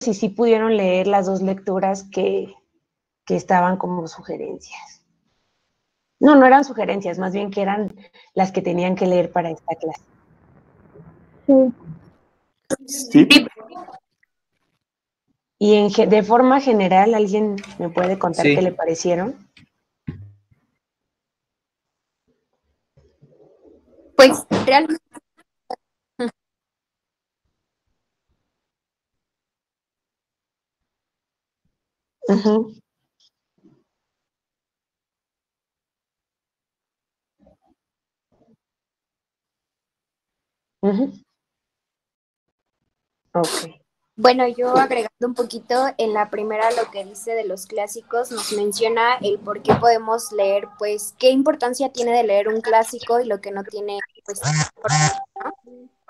si sí pudieron leer las dos lecturas que estaban como sugerencias. No, no eran sugerencias, más bien que eran las que tenían que leer para esta clase. Sí. Y de forma general, ¿alguien me puede contar Sí. qué le parecieron? Pues realmente. Uh-huh. Uh-huh. Ok. Bueno, yo agregando un poquito, en la primera lo que dice de los clásicos, nos menciona el por qué podemos leer, pues, qué importancia tiene de leer un clásico y lo que no tiene, pues, ¿no?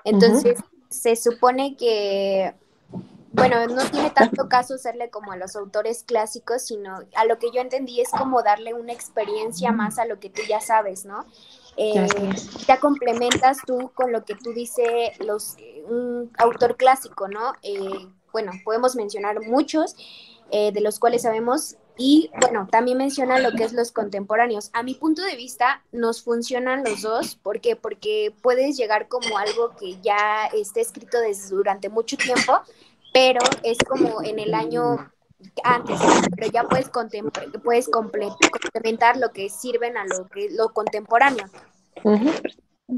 Entonces, se supone que, bueno, no tiene tanto caso hacerle como a los autores clásicos, sino a lo que yo entendí es como darle una experiencia más a lo que tú ya sabes, ¿no? Ya complementas tú con lo que tú dice un autor clásico, ¿no? Bueno, podemos mencionar muchos de los cuales sabemos y, bueno, también menciona lo que es los contemporáneos. A mi punto de vista, nos funcionan los dos. ¿Por qué? Porque puedes llegar como algo que ya esté escrito durante mucho tiempo, pero es como en el año antes, pero ya puedes complementar lo que sirven a lo contemporáneo.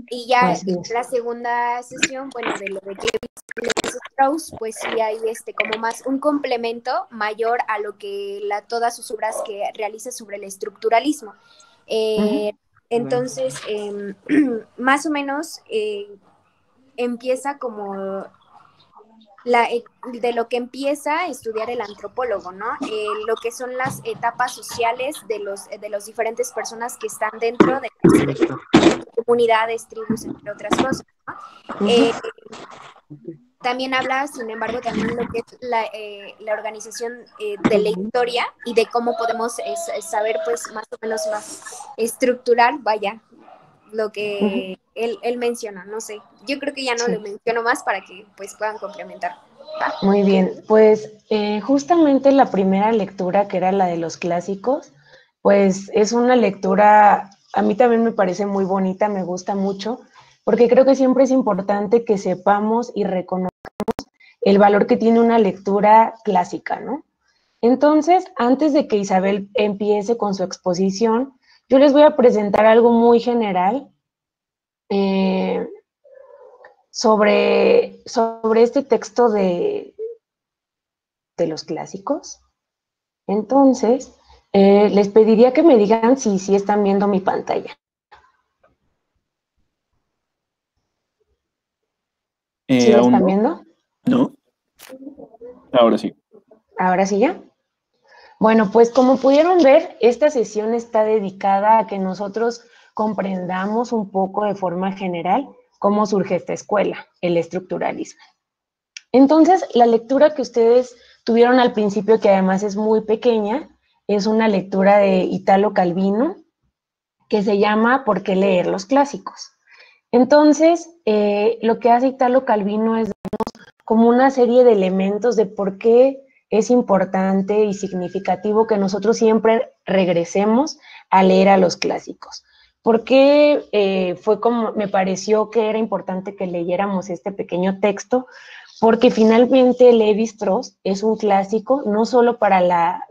Y ya la segunda sesión, bueno, de lo de Levi Strauss, pues sí hay como más un complemento mayor a lo que todas sus obras que realiza sobre el estructuralismo. Entonces, más o menos empieza como de lo que empieza a estudiar el antropólogo, ¿no? Lo que son las etapas sociales de los diferentes personas que están dentro de comunidades, tribus, entre otras cosas, ¿no? También habla, sin embargo, también lo que es la organización de la historia y de cómo podemos saber, pues, más o menos más estructurar, vaya, lo que él menciona, no sé. Yo creo que ya no lo menciono más para que, pues, puedan complementar. ¿Va? Muy bien, pues justamente la primera lectura, que era la de los clásicos, pues es una lectura, a mí también me parece muy bonita, me gusta mucho, porque creo que siempre es importante que sepamos y reconozcamos el valor que tiene una lectura clásica, ¿no? Entonces, antes de que Isabel empiece con su exposición, yo les voy a presentar algo muy general sobre este texto de los clásicos. Entonces, les pediría que me digan si están viendo mi pantalla. ¿Sí la están viendo? No. Ahora sí. ¿Ahora sí ya? Bueno, pues como pudieron ver, esta sesión está dedicada a que nosotros comprendamos un poco de forma general cómo surge esta escuela, el estructuralismo. Entonces, la lectura que ustedes tuvieron al principio, que además es muy pequeña, es una lectura de Italo Calvino, que se llama ¿Por qué leer los clásicos? Entonces, lo que hace Italo Calvino es darnos como una serie de elementos de por qué es importante y significativo que nosotros siempre regresemos a leer a los clásicos. ¿Por qué fue como me pareció que era importante que leyéramos este pequeño texto? Porque finalmente Levi-Strauss es un clásico no solo para la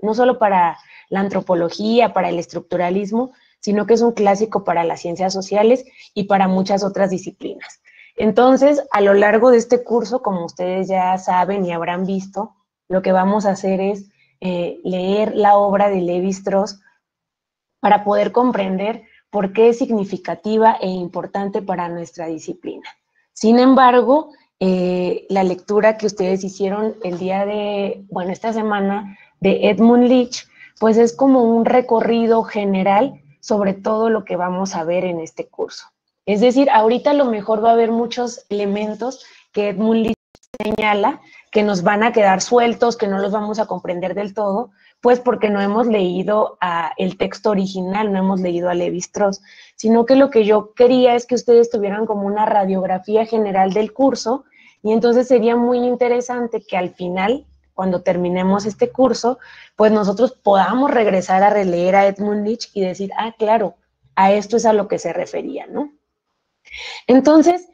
antropología, para el estructuralismo, sino que es un clásico para las ciencias sociales y para muchas otras disciplinas. Entonces, a lo largo de este curso, como ustedes ya saben y habrán visto, lo que vamos a hacer es leer la obra de Levi-Strauss para poder comprender por qué es significativa e importante para nuestra disciplina. Sin embargo, la lectura que ustedes hicieron esta semana de Edmund Leach, pues es como un recorrido general sobre todo lo que vamos a ver en este curso. Es decir, ahorita a lo mejor va a haber muchos elementos que Edmund Leach señala que nos van a quedar sueltos, que no los vamos a comprender del todo, pues porque no hemos leído el texto original, no hemos leído a Levi-Strauss, sino que lo que yo quería es que ustedes tuvieran como una radiografía general del curso y entonces sería muy interesante que al final cuando terminemos este curso, pues nosotros podamos regresar a releer a Edmund Leach y decir, ah, claro, a esto es a lo que se refería, ¿no? Entonces,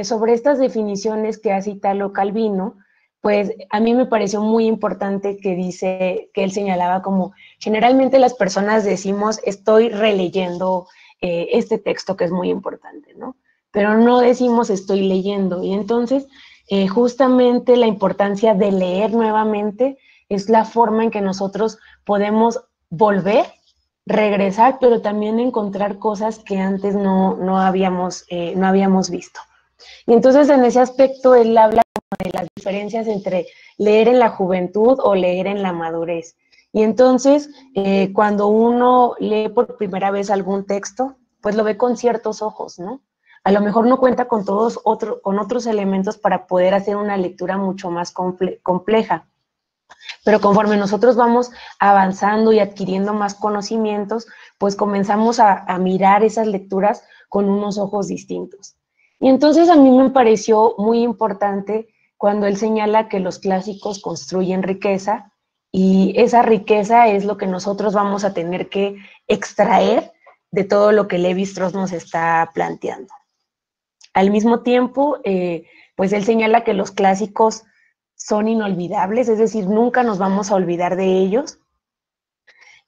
sobre estas definiciones que hace Italo Calvino, pues a mí me pareció muy importante que dice, que él señalaba como, generalmente las personas decimos, estoy releyendo este texto que es muy importante, ¿no? Pero no decimos estoy leyendo. Y entonces, justamente la importancia de leer nuevamente es la forma en que nosotros podemos volver, regresar, pero también encontrar cosas que antes no habíamos visto. Y entonces en ese aspecto él habla de las diferencias entre leer en la juventud o leer en la madurez. Y entonces cuando uno lee por primera vez algún texto, pues lo ve con ciertos ojos, ¿no? A lo mejor no cuenta con con otros elementos para poder hacer una lectura mucho más compleja. Pero conforme nosotros vamos avanzando y adquiriendo más conocimientos, pues comenzamos a mirar esas lecturas con unos ojos distintos. Y entonces a mí me pareció muy importante cuando él señala que los clásicos construyen riqueza y esa riqueza es lo que nosotros vamos a tener que extraer de todo lo que Lévi-Strauss nos está planteando. Al mismo tiempo, pues él señala que los clásicos son inolvidables, es decir, nunca nos vamos a olvidar de ellos,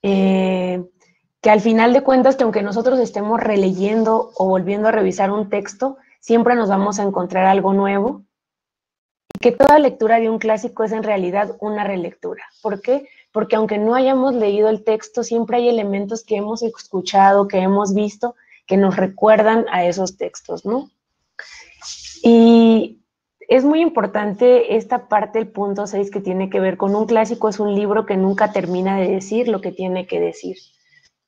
que al final de cuentas, que aunque nosotros estemos releyendo o volviendo a revisar un texto, siempre nos vamos a encontrar algo nuevo, y que toda lectura de un clásico es en realidad una relectura. ¿Por qué? Porque aunque no hayamos leído el texto, siempre hay elementos que hemos escuchado, que hemos visto, que nos recuerdan a esos textos, ¿no? Y es muy importante esta parte, el punto 6, que tiene que ver con un clásico, es un libro que nunca termina de decir lo que tiene que decir.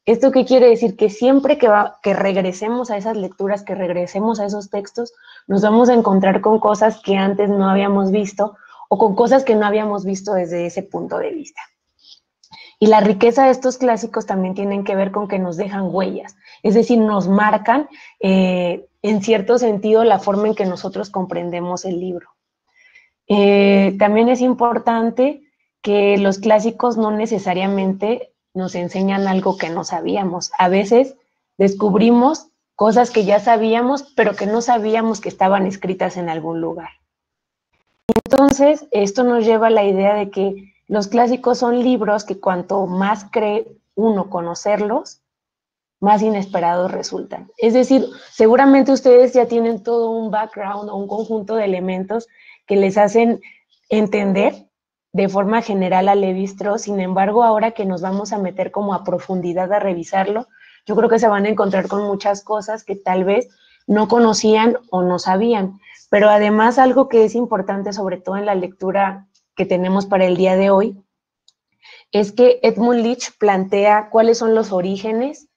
¿Esto qué quiere decir? Que siempre que regresemos a esas lecturas, que regresemos a esos textos, nos vamos a encontrar con cosas que antes no habíamos visto o con cosas que no habíamos visto desde ese punto de vista. Y la riqueza de estos clásicos también tienen que ver con que nos dejan huellas, es decir, nos marcan en cierto sentido la forma en que nosotros comprendemos el libro. También es importante que los clásicos no necesariamente nos enseñan algo que no sabíamos. A veces descubrimos cosas que ya sabíamos, pero que no sabíamos que estaban escritas en algún lugar. Entonces, esto nos lleva a la idea de que los clásicos son libros que cuanto más cree uno conocerlos, más inesperados resultan. Es decir, seguramente ustedes ya tienen todo un background o un conjunto de elementos que les hacen entender de forma general a Lévi-Strauss. Sin embargo, ahora que nos vamos a meter como a profundidad a revisarlo, yo creo que se van a encontrar con muchas cosas que tal vez no conocían o no sabían. Pero además, algo que es importante, sobre todo en la lectura que tenemos para el día de hoy, es que Edmund Leach plantea cuáles son los orígenes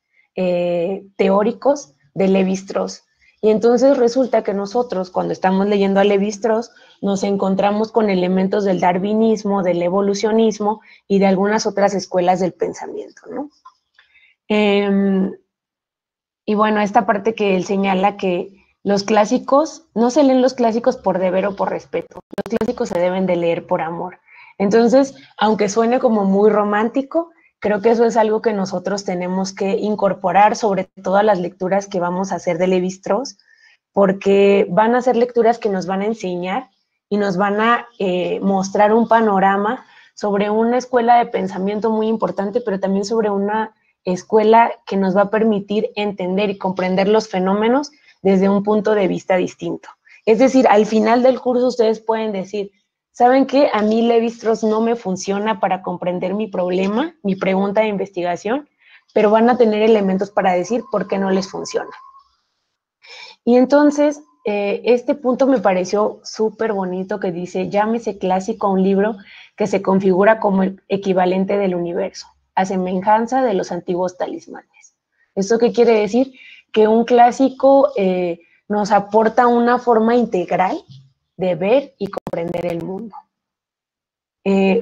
teóricos de Lévi-Strauss. Y entonces resulta que nosotros, cuando estamos leyendo a Lévi-Strauss, nos encontramos con elementos del darwinismo, del evolucionismo y de algunas otras escuelas del pensamiento, ¿no? Y bueno, esta parte que él señala que los clásicos, no se leen los clásicos por deber o por respeto, los clásicos se deben de leer por amor. Entonces, aunque suene como muy romántico, creo que eso es algo que nosotros tenemos que incorporar sobre todas las lecturas que vamos a hacer de Lévi-Strauss, porque van a ser lecturas que nos van a enseñar y nos van a mostrar un panorama sobre una escuela de pensamiento muy importante, pero también sobre una escuela que nos va a permitir entender y comprender los fenómenos desde un punto de vista distinto. Es decir, al final del curso ustedes pueden decir, ¿saben qué? A mí Lévi-Strauss no me funciona para comprender mi problema, mi pregunta de investigación, pero van a tener elementos para decir por qué no les funciona. Y entonces, este punto me pareció súper bonito que dice, llámese clásico a un libro que se configura como el equivalente del universo, a semejanza de los antiguos talismanes. ¿Esto qué quiere decir? Que un clásico nos aporta una forma integral de ver y comprender el mundo.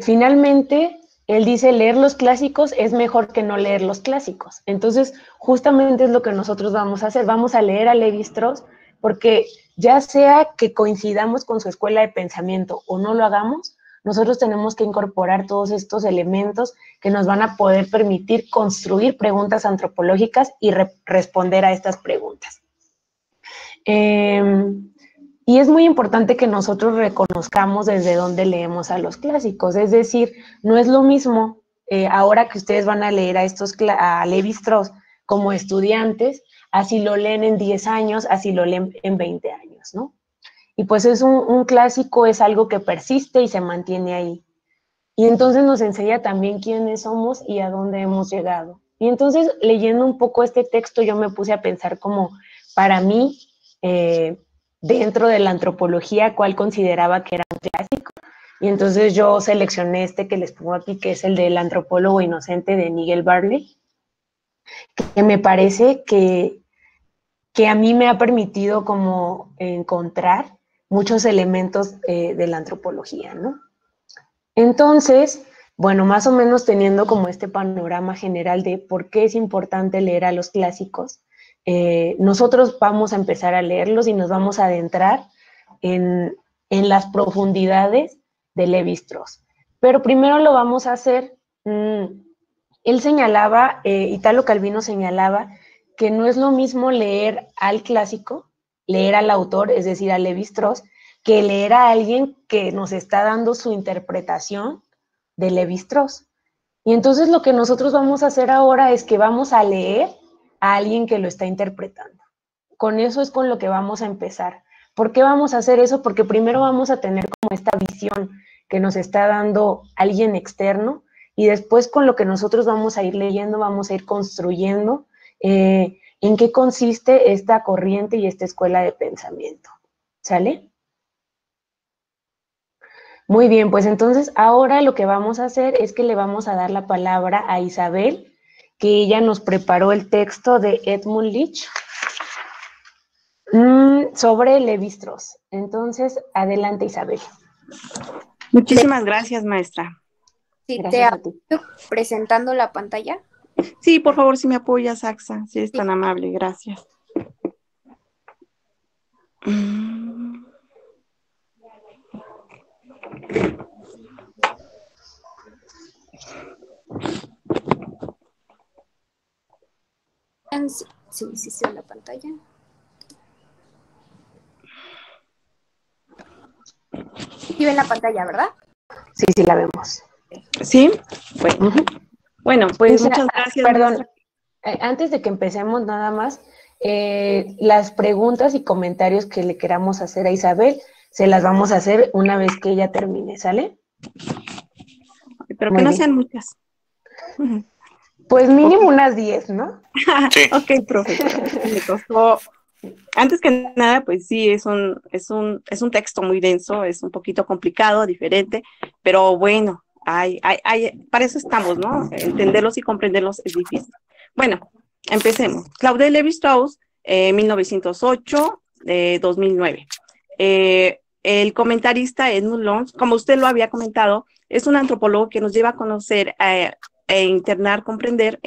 Finalmente, él dice, leer los clásicos es mejor que no leer los clásicos. Entonces, justamente es lo que nosotros vamos a hacer. Vamos a leer a Lévi-Strauss porque ya sea que coincidamos con su escuela de pensamiento o no lo hagamos, nosotros tenemos que incorporar todos estos elementos que nos van a poder permitir construir preguntas antropológicas y responder a estas preguntas. Y es muy importante que nosotros reconozcamos desde dónde leemos a los clásicos, es decir, no es lo mismo ahora que ustedes van a leer a Lévi-Strauss como estudiantes, así lo leen en 10 años, así lo leen en 20 años, ¿no? Y pues es un clásico, es algo que persiste y se mantiene ahí. Y entonces nos enseña también quiénes somos y a dónde hemos llegado. Y entonces, leyendo un poco este texto, yo me puse a pensar como, para mí, dentro de la antropología, cuál consideraba que era un clásico. Y entonces yo seleccioné este que les pongo aquí, que es el del antropólogo inocente de Nigel Barley, que me parece que a mí me ha permitido como encontrar muchos elementos de la antropología, ¿no? Entonces, bueno, más o menos teniendo como este panorama general de por qué es importante leer a los clásicos, nosotros vamos a empezar a leerlos y nos vamos a adentrar en las profundidades de Lévi-Strauss. Pero primero lo vamos a hacer, él señalaba, Italo Calvino señalaba, que no es lo mismo leer al clásico, leer al autor, es decir, a Lévi-Strauss, que leer a alguien que nos está dando su interpretación de Lévi-Strauss. Y entonces lo que nosotros vamos a hacer ahora es que vamos a leer a alguien que lo está interpretando. Con eso es con lo que vamos a empezar. ¿Por qué vamos a hacer eso? Porque primero vamos a tener como esta visión que nos está dando alguien externo y después con lo que nosotros vamos a ir leyendo, vamos a ir construyendo en qué consiste esta corriente y esta escuela de pensamiento. ¿Sale? Muy bien, pues entonces ahora lo que vamos a hacer es que le vamos a dar la palabra a Isabel, que ella nos preparó el texto de Edmund Leach sobre Lévi-Strauss. Entonces, adelante, Isabel. Muchísimas gracias, maestra. Sí, Gracias a ti. Presentando la pantalla. Sí, por favor, si me apoyas, Axa, si eres tan amable, gracias. Sí, en la pantalla. Sí ven la pantalla, ¿verdad? Sí, sí la vemos. ¿Sí? Bueno, bueno pues muchas gracias. Perdón, antes de que empecemos nada más, las preguntas y comentarios que le queramos hacer a Isabel, se las vamos a hacer una vez que ella termine, ¿sale? Pero muy que no bien. Sean muchas. Pues mínimo unas 10, ¿no? Sí. Ok, profe. Me costó. Antes que nada, pues sí, es un texto muy denso, es un poquito complicado, diferente, pero bueno, para eso estamos, ¿no? Entenderlos y comprenderlos es difícil. Bueno, empecemos. Claude Lévi-Strauss, 1908, 2009. El comentarista Edmund Leach, como usted lo había comentado, es un antropólogo que nos lleva a conocer, intentar comprender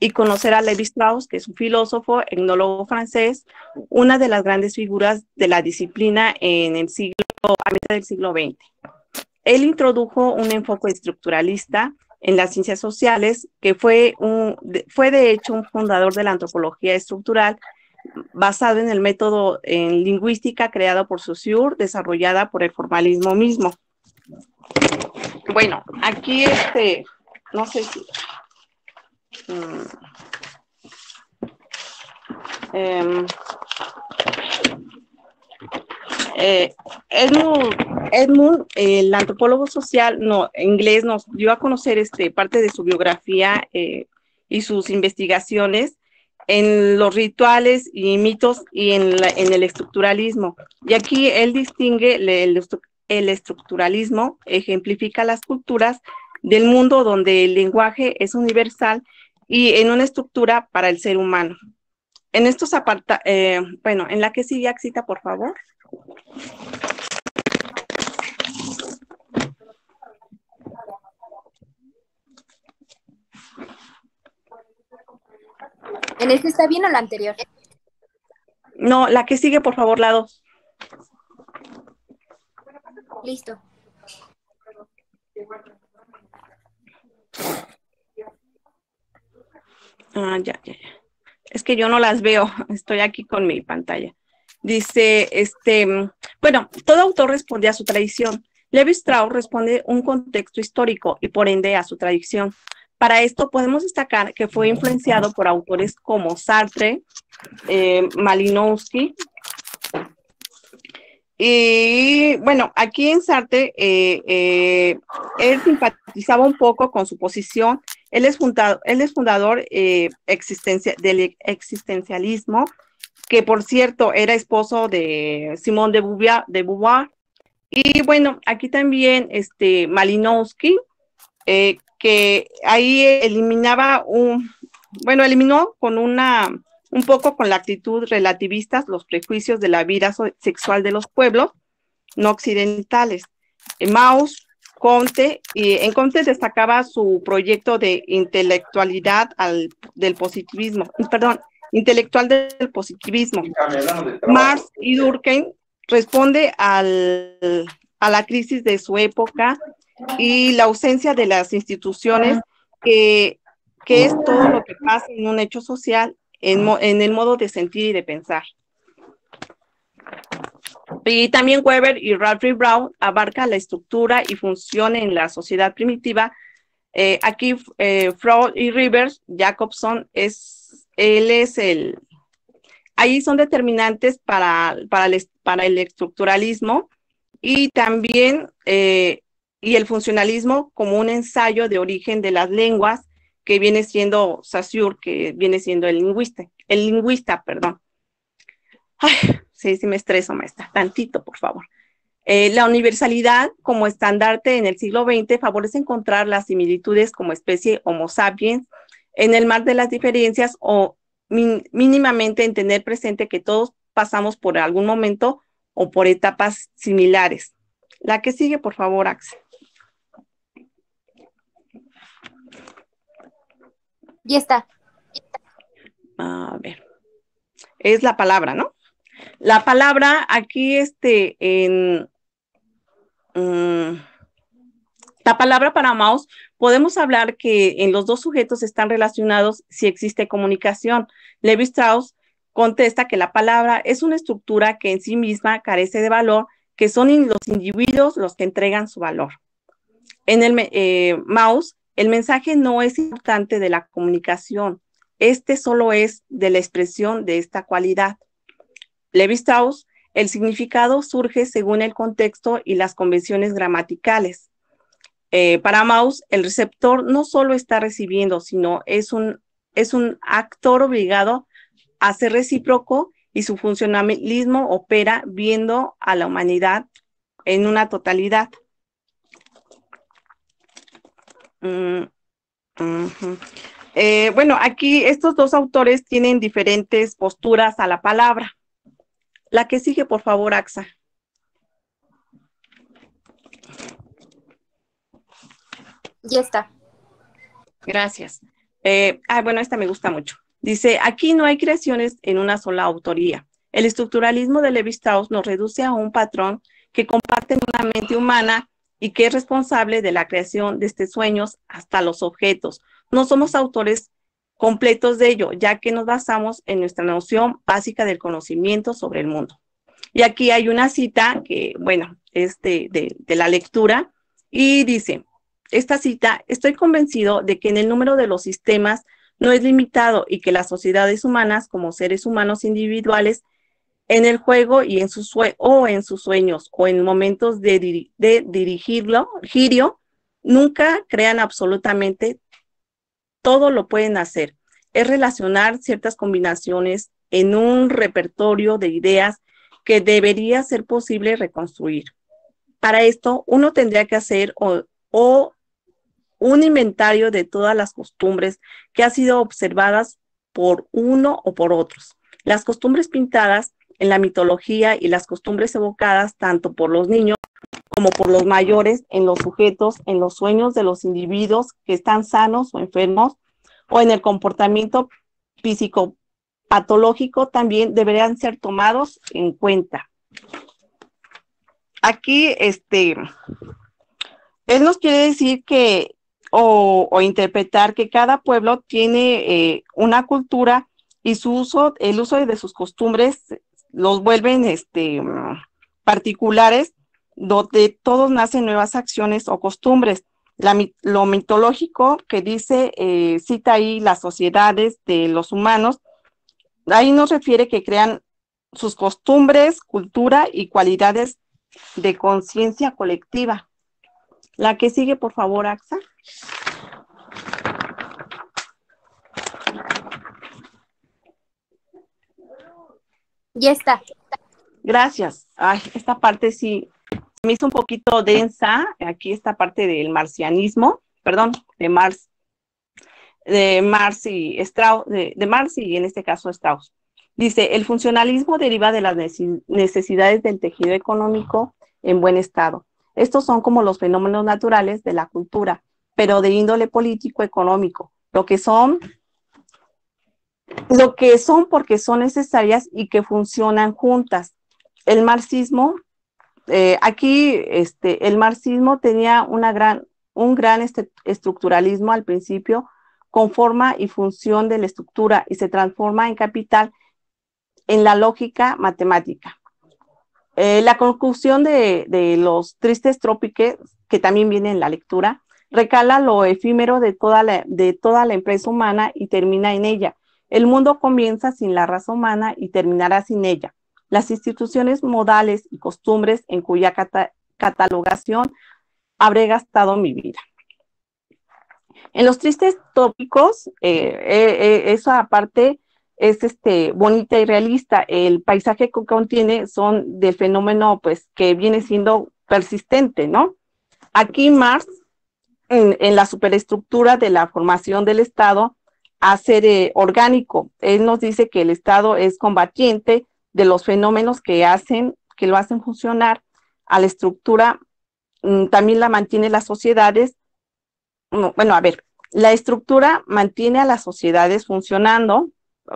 y conocer a Lévi-Strauss, que es un filósofo, etnólogo francés, una de las grandes figuras de la disciplina a mitad del siglo XX. Él introdujo un enfoque estructuralista en las ciencias sociales, que fue de hecho un fundador de la antropología estructural, basado en el método en lingüística creado por Saussure, desarrollada por el formalismo mismo. Bueno, aquí no sé si... Edmund, el antropólogo social inglés, nos dio a conocer parte de su biografía y sus investigaciones en los rituales y mitos y en el estructuralismo. Y aquí él distingue el estructuralismo, ejemplifica las culturas del mundo donde el lenguaje es universal y en una estructura para el ser humano. En estos bueno, en la que sigue, Axita, por favor. ¿En este está bien o la anterior? No, la que sigue, por favor, la 2. Listo. Ya. Es que yo no las veo, estoy aquí con mi pantalla. Dice, bueno, todo autor responde a su tradición. Levi Strauss responde un contexto histórico y por ende a su tradición. Para esto podemos destacar que fue influenciado por autores como Sartre, Malinowski. Y bueno, aquí en Sartre, él simpatizaba un poco con su posición. Él es fundador del existencialismo, que por cierto era esposo de Simone de Beauvoir. Y bueno, aquí también Malinowski, que ahí eliminó con un poco con la actitud relativista los prejuicios de la vida sexual de los pueblos no occidentales. Mauss, Comte, y en Comte destacaba su proyecto de intelectual del positivismo. Marx y Durkheim responde a la crisis de su época y la ausencia de las instituciones que es todo lo que pasa en un hecho social, en el modo de sentir y de pensar. Y también Weber y Ralph Brown abarca la estructura y función en la sociedad primitiva. Aquí Freud y Rivers Jacobson ahí son determinantes para el estructuralismo y también y el funcionalismo como un ensayo de origen de las lenguas que viene siendo Saussure, que viene siendo el lingüista, perdón. Ay, sí me estreso, maestra, tantito, por favor. La universalidad como estandarte en el siglo XX favorece encontrar las similitudes como especie Homo sapiens en el mar de las diferencias o mínimamente en tener presente que todos pasamos por algún momento o por etapas similares. La que sigue, por favor, Axel. Ya está. A ver. Es la palabra, ¿no? La palabra aquí, la palabra para Mauss, podemos hablar que en los dos sujetos están relacionados si existe comunicación. Levi Strauss contesta que la palabra es una estructura que en sí misma carece de valor, que son los individuos los que entregan su valor. En Mauss, el mensaje no es importante de la comunicación, solo es de la expresión de esta cualidad. Levi Strauss, el significado surge según el contexto y las convenciones gramaticales. Para Mauss, el receptor no solo está recibiendo, sino es un actor obligado a ser recíproco y su funcionalismo opera viendo a la humanidad en una totalidad. Bueno, aquí estos dos autores tienen diferentes posturas a la palabra. La que sigue, por favor, Axa. Ya está. Gracias. Bueno, esta me gusta mucho. Dice, aquí no hay creaciones en una sola autoría. El estructuralismo de Levi Strauss nos reduce a un patrón que comparte una mente humana y que es responsable de la creación desde sueños hasta los objetos. No somos autores completos de ello, ya que nos basamos en nuestra noción básica del conocimiento sobre el mundo. Y aquí hay una cita que, bueno, es de la lectura y dice, esta cita, estoy convencido de que en el número de los sistemas no es limitado y que las sociedades humanas como seres humanos individuales en el juego y en sus sueños o en momentos de girio, nunca crean absolutamente, todo lo pueden hacer. Es relacionar ciertas combinaciones en un repertorio de ideas que debería ser posible reconstruir. Para esto, uno tendría que hacer un inventario de todas las costumbres que han sido observadas por uno o por otros. Las costumbres pintadas en la mitología y las costumbres evocadas tanto por los niños como por los mayores en los sujetos, en los sueños de los individuos que están sanos o enfermos, o en el comportamiento psicopatológico también deberían ser tomados en cuenta. Aquí, él nos quiere decir que o interpretar que cada pueblo tiene una cultura y el uso de sus costumbres los vuelven particulares, donde todos nacen nuevas acciones o costumbres. Lo mitológico que dice, cita ahí las sociedades de los humanos, ahí nos refiere que crean sus costumbres, cultura y cualidades de conciencia colectiva. La que sigue, por favor, Axa. Ya está. Gracias. Ay, esta parte sí me hizo un poquito densa. Aquí esta parte del marcianismo, perdón, de Marx y Strauss, de Marx y en este caso Strauss. Dice, el funcionalismo deriva de las necesidades del tejido económico en buen estado. Estos son como los fenómenos naturales de la cultura, pero de índole político-económico, lo que son porque son necesarias y que funcionan juntas. El marxismo, el marxismo tenía un gran estructuralismo al principio, con forma y función de la estructura, y se transforma en capital en la lógica matemática. La conclusión de los tristes trópicos, que también viene en la lectura, recala lo efímero de toda la empresa humana y termina en ella. El mundo comienza sin la raza humana y terminará sin ella. Las instituciones modales y costumbres en cuya catalogación habré gastado mi vida. En los tristes tópicos, esa parte es bonita y realista. El paisaje que contiene son del fenómeno pues que viene siendo persistente, ¿no? Aquí Marx, en la superestructura de la formación del Estado, hace orgánico. Él nos dice que el Estado es combatiente de los fenómenos que lo hacen funcionar a la estructura, también la mantiene las sociedades. Bueno, a ver, la estructura mantiene a las sociedades funcionando,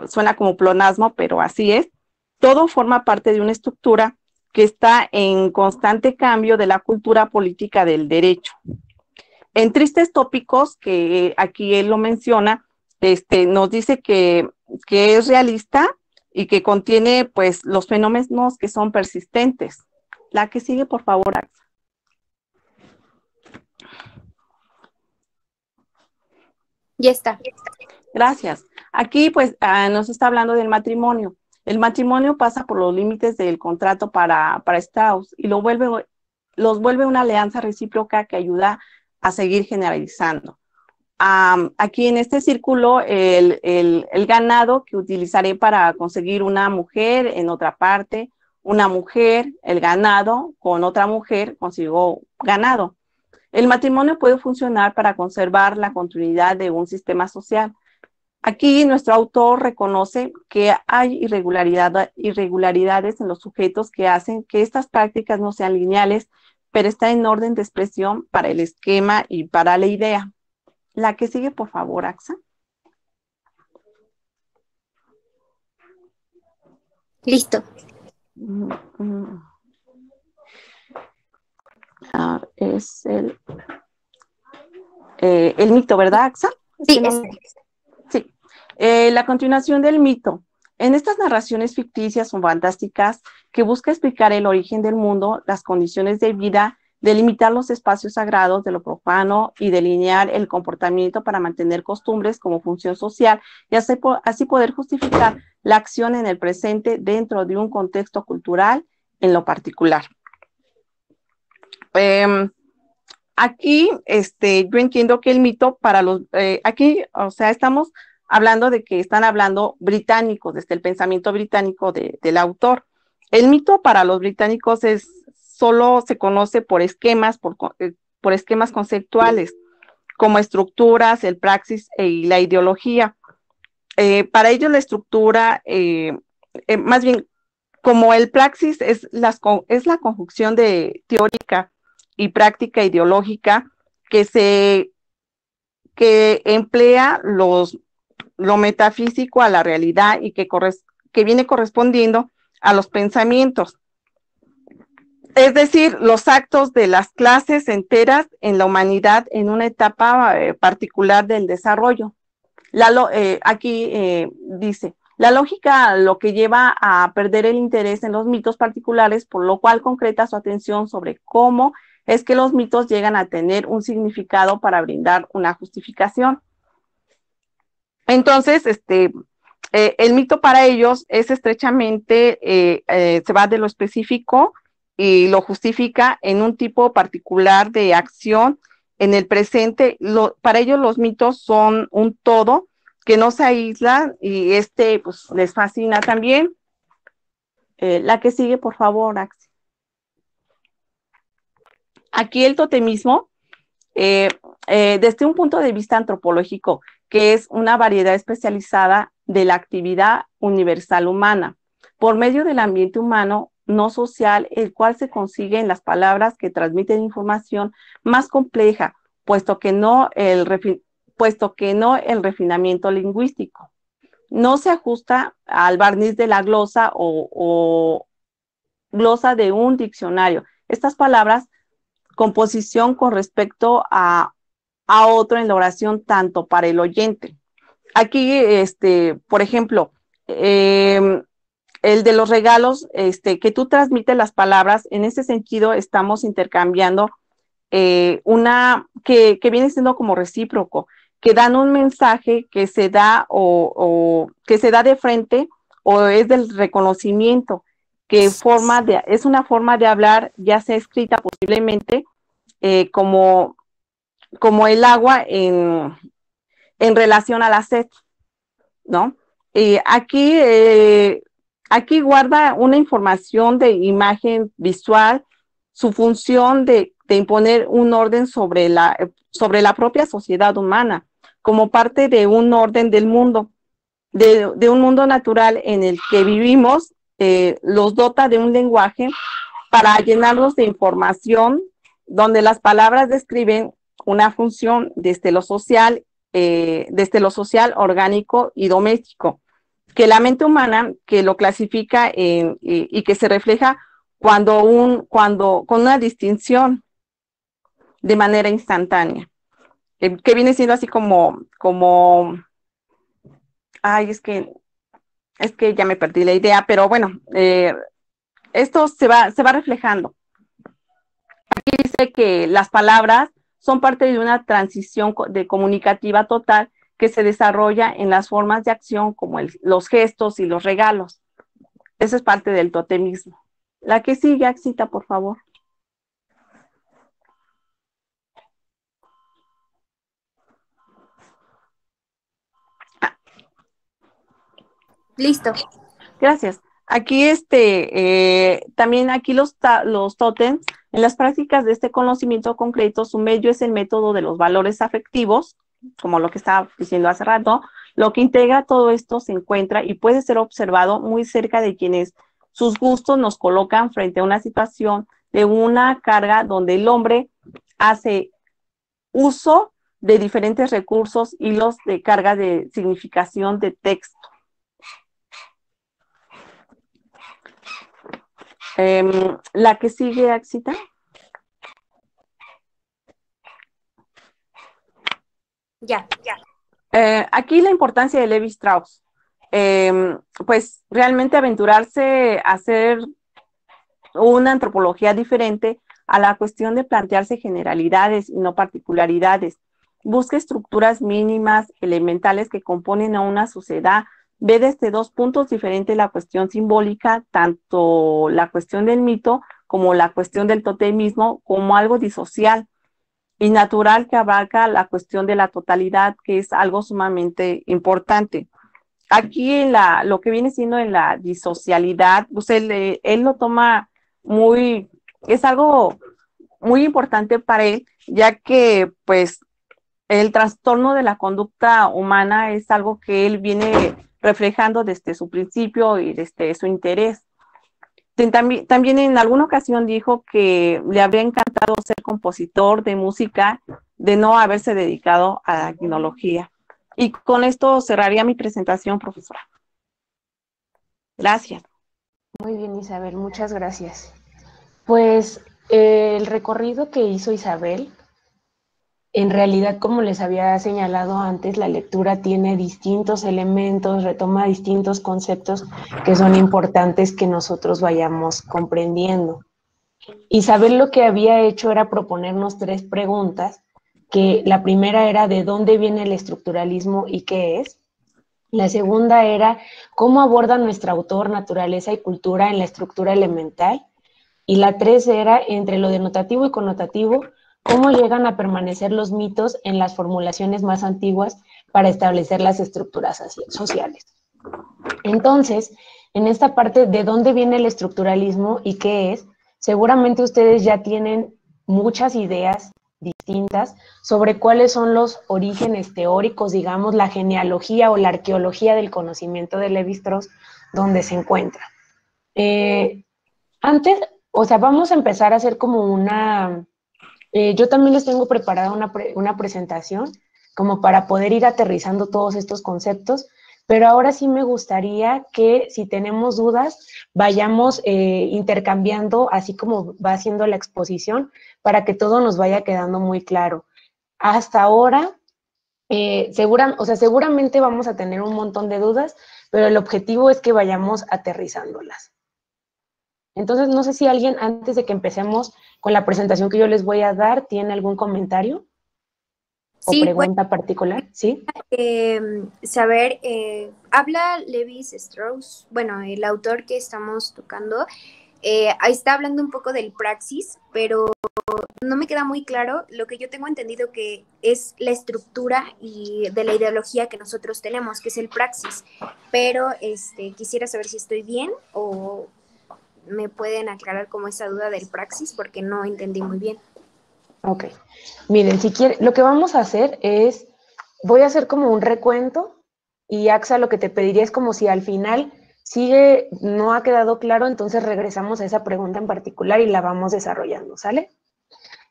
suena como pleonasmo, pero así es. Todo forma parte de una estructura que está en constante cambio de la cultura política del derecho. En Tristes Tópicos, que aquí él lo menciona, nos dice que es realista y que contiene pues los fenómenos que son persistentes. La que sigue, por favor, Axa. Ya está. Gracias. Aquí pues nos está hablando del matrimonio. El matrimonio pasa por los límites del contrato para Strauss y los vuelve una alianza recíproca que ayuda a seguir generalizando. Aquí en este círculo, el ganado que utilizaré para conseguir una mujer en otra parte, una mujer, el ganado, con otra mujer consigo ganado. El matrimonio puede funcionar para conservar la continuidad de un sistema social. Aquí nuestro autor reconoce que hay irregularidades en los sujetos que hacen que estas prácticas no sean lineales, pero está en orden de expresión para el esquema y para la idea. La que sigue, por favor, Axa. Listo. Es el mito, ¿verdad, Axa? Sí, Sí. La continuación del mito. En estas narraciones ficticias o fantásticas que busca explicar el origen del mundo, las condiciones de vida, delimitar los espacios sagrados de lo profano y delinear el comportamiento para mantener costumbres como función social y así poder justificar la acción en el presente dentro de un contexto cultural en lo particular. Aquí, yo entiendo que el mito para aquí, o sea, estamos hablando de que están hablando británicos, desde el pensamiento británico del autor. El mito para los británicos solo se conoce por esquemas, por esquemas conceptuales, como estructuras, el praxis y la ideología. Para ellos la estructura, más bien, como el praxis es la conjunción de teórica y práctica ideológica que emplea lo metafísico a la realidad y que viene correspondiendo a los pensamientos. Es decir, los actos de las clases enteras en la humanidad en una etapa particular del desarrollo. Aquí dice, la lógica lo que lleva a perder el interés en los mitos particulares, por lo cual concreta su atención sobre cómo es que los mitos llegan a tener un significado para brindar una justificación. Entonces, el mito para ellos es estrechamente, se va de lo específico y lo justifica en un tipo particular de acción en el presente. Para ellos los mitos son un todo que no se aísla y pues les fascina también. La que sigue, por favor, Axi. Aquí el totemismo, desde un punto de vista antropológico, que es una variedad especializada de la actividad universal humana, por medio del ambiente humano no social, el cual se consigue en las palabras que transmiten información más compleja, puesto que no el refinamiento lingüístico. No se ajusta al barniz de la glosa o glosa de un diccionario. Estas palabras, composición con respecto a otro en la oración, tanto para el oyente. Aquí, por ejemplo, el de los regalos, que tú transmites las palabras, en ese sentido estamos intercambiando que viene siendo como recíproco, que dan un mensaje que se da o que se da de frente o es del reconocimiento, que es una forma de hablar, ya sea escrita posiblemente, como el agua en relación a la sed, ¿no? Aquí guarda una información de imagen visual, su función de imponer un orden sobre la propia sociedad humana, como parte de un orden del mundo, de un mundo natural en el que vivimos, los dota de un lenguaje para llenarlos de información, donde las palabras describen una función desde lo social, orgánico y doméstico, que la mente humana, que lo clasifica y que se refleja con una distinción de manera instantánea, que viene siendo así como ay, es que ya me perdí la idea, pero bueno, esto se va reflejando. Aquí dice que las palabras son parte de una transición comunicativa total que se desarrolla en las formas de acción como los gestos y los regalos. Eso es parte del totemismo. La que sigue, Axita, por favor. Listo. Gracias. Aquí también aquí los tótems, en las prácticas de este conocimiento concreto, su medio es el método de los valores afectivos, como lo que estaba diciendo hace rato. Lo que integra todo esto se encuentra y puede ser observado muy cerca de quienes sus gustos nos colocan frente a una situación de una carga donde el hombre hace uso de diferentes recursos, hilos de carga de significación de texto. La que sigue, Axita. Ya. Aquí la importancia de Levi Strauss. Pues realmente aventurarse a hacer una antropología diferente a la cuestión de plantearse generalidades y no particularidades. Busca estructuras mínimas, elementales que componen a una sociedad. Ve desde dos puntos diferentes la cuestión simbólica, tanto la cuestión del mito como la cuestión del totemismo, como algo disocial y natural que abarca la cuestión de la totalidad, que es algo sumamente importante. Aquí en lo que viene siendo en la disocialidad, pues él lo toma es algo muy importante para él, ya que pues el trastorno de la conducta humana es algo que él viene reflejando desde su principio y desde su interés. También en alguna ocasión dijo que le habría encantado ser compositor de música de no haberse dedicado a la etnología. Y con esto cerraría mi presentación, profesora. Gracias. Muy bien, Isabel, muchas gracias. Pues el recorrido que hizo Isabel, en realidad, como les había señalado antes, la lectura tiene distintos elementos, retoma distintos conceptos que son importantes que nosotros vayamos comprendiendo. Isabel lo que había hecho era proponernos 3 preguntas, que la primera era ¿de dónde viene el estructuralismo y qué es? La segunda era ¿cómo aborda nuestro autor naturaleza y cultura en la estructura elemental? Y la 3 era entre lo denotativo y connotativo, ¿cómo llegan a permanecer los mitos en las formulaciones más antiguas para establecer las estructuras sociales? Entonces, en esta parte de dónde viene el estructuralismo y qué es, seguramente ustedes ya tienen muchas ideas distintas sobre cuáles son los orígenes teóricos, digamos, la genealogía o la arqueología del conocimiento de Lévi-Strauss, donde se encuentra. Antes, o sea, vamos a empezar a hacer como una... yo también les tengo preparada una presentación como para poder ir aterrizando todos estos conceptos, pero ahora sí me gustaría que si tenemos dudas, vayamos intercambiando, así como va haciendo la exposición, para que todo nos vaya quedando muy claro. Hasta ahora, seguramente vamos a tener un montón de dudas, pero el objetivo es que vayamos aterrizándolas. Entonces, no sé si alguien, antes de que empecemos con la presentación que yo les voy a dar, tiene algún comentario o Sí, pregunta particular, ¿sí? saber, habla Levi Strauss, bueno, el autor que estamos tocando, ahí está hablando un poco del praxis, pero no me queda muy claro. Lo que yo tengo entendido que es la estructura y de la ideología que nosotros tenemos, que es el praxis, pero quisiera saber si estoy bien o me pueden aclarar como esa duda del praxis porque no entendí muy bien. Ok. Miren, si quieren, lo que vamos a hacer es, voy a hacer como un recuento y Axa, lo que te pediría es como si al final no ha quedado claro, entonces regresamos a esa pregunta en particular y la vamos desarrollando, ¿sale?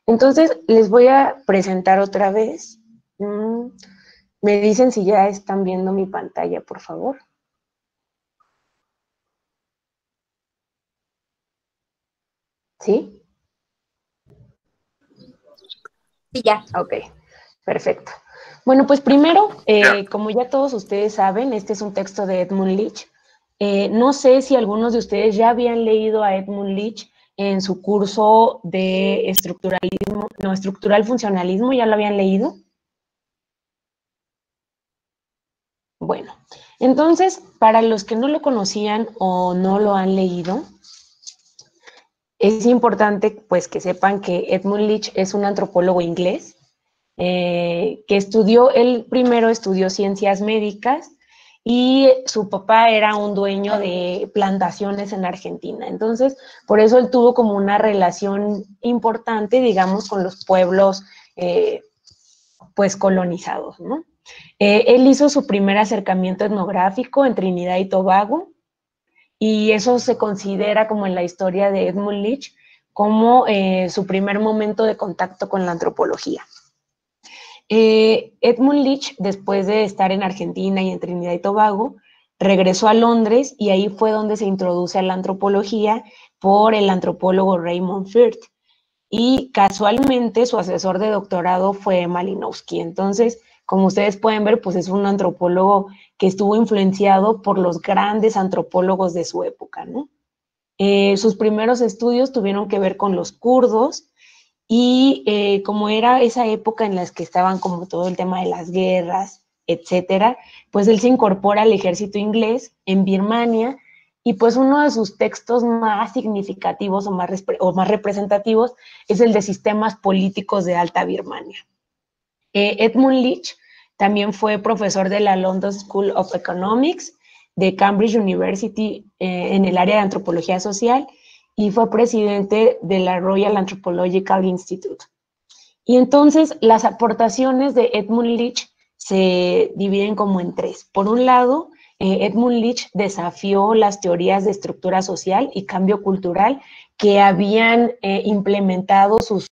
Entonces, les voy a presentar otra vez. Me dicen si ya están viendo mi pantalla, por favor. ¿Sí? Sí, ya. Ok, perfecto. Bueno, pues primero, como ya todos ustedes saben, este es un texto de Edmund Leach. No sé si algunos de ustedes ya habían leído a Edmund Leach en su curso de estructural funcionalismo, ¿ya lo habían leído? Bueno, entonces, para los que no lo conocían o no lo han leído, es importante pues que sepan que Edmund Leach es un antropólogo inglés que él primero estudió ciencias médicas y su papá era un dueño de plantaciones en Argentina. Entonces, por eso él tuvo como una relación importante, digamos, con los pueblos pues colonizados, ¿no? Él hizo su primer acercamiento etnográfico en Trinidad y Tobago, y eso se considera como en la historia de Edmund Leach como su primer momento de contacto con la antropología. Edmund Leach, después de estar en Argentina y en Trinidad y Tobago, regresó a Londres y ahí fue donde se introduce a la antropología por el antropólogo Raymond Firth. Y casualmente su asesor de doctorado fue Malinowski. Entonces, como ustedes pueden ver, pues es un antropólogo que estuvo influenciado por los grandes antropólogos de su época, ¿no? Sus primeros estudios tuvieron que ver con los kurdos y como era esa época en la que estaban como todo el tema de las guerras, etcétera, pues él se incorpora al ejército inglés en Birmania y pues uno de sus textos más significativos o más representativos es el de Sistemas Políticos de Alta Birmania. Edmund Leach también fue profesor de la London School of Economics, de Cambridge University en el área de antropología social y fue presidente de la Royal Anthropological Institute. Y entonces las aportaciones de Edmund Leach se dividen como en 3. Por un lado, Edmund Leach desafió las teorías de estructura social y cambio cultural que habían implementado sus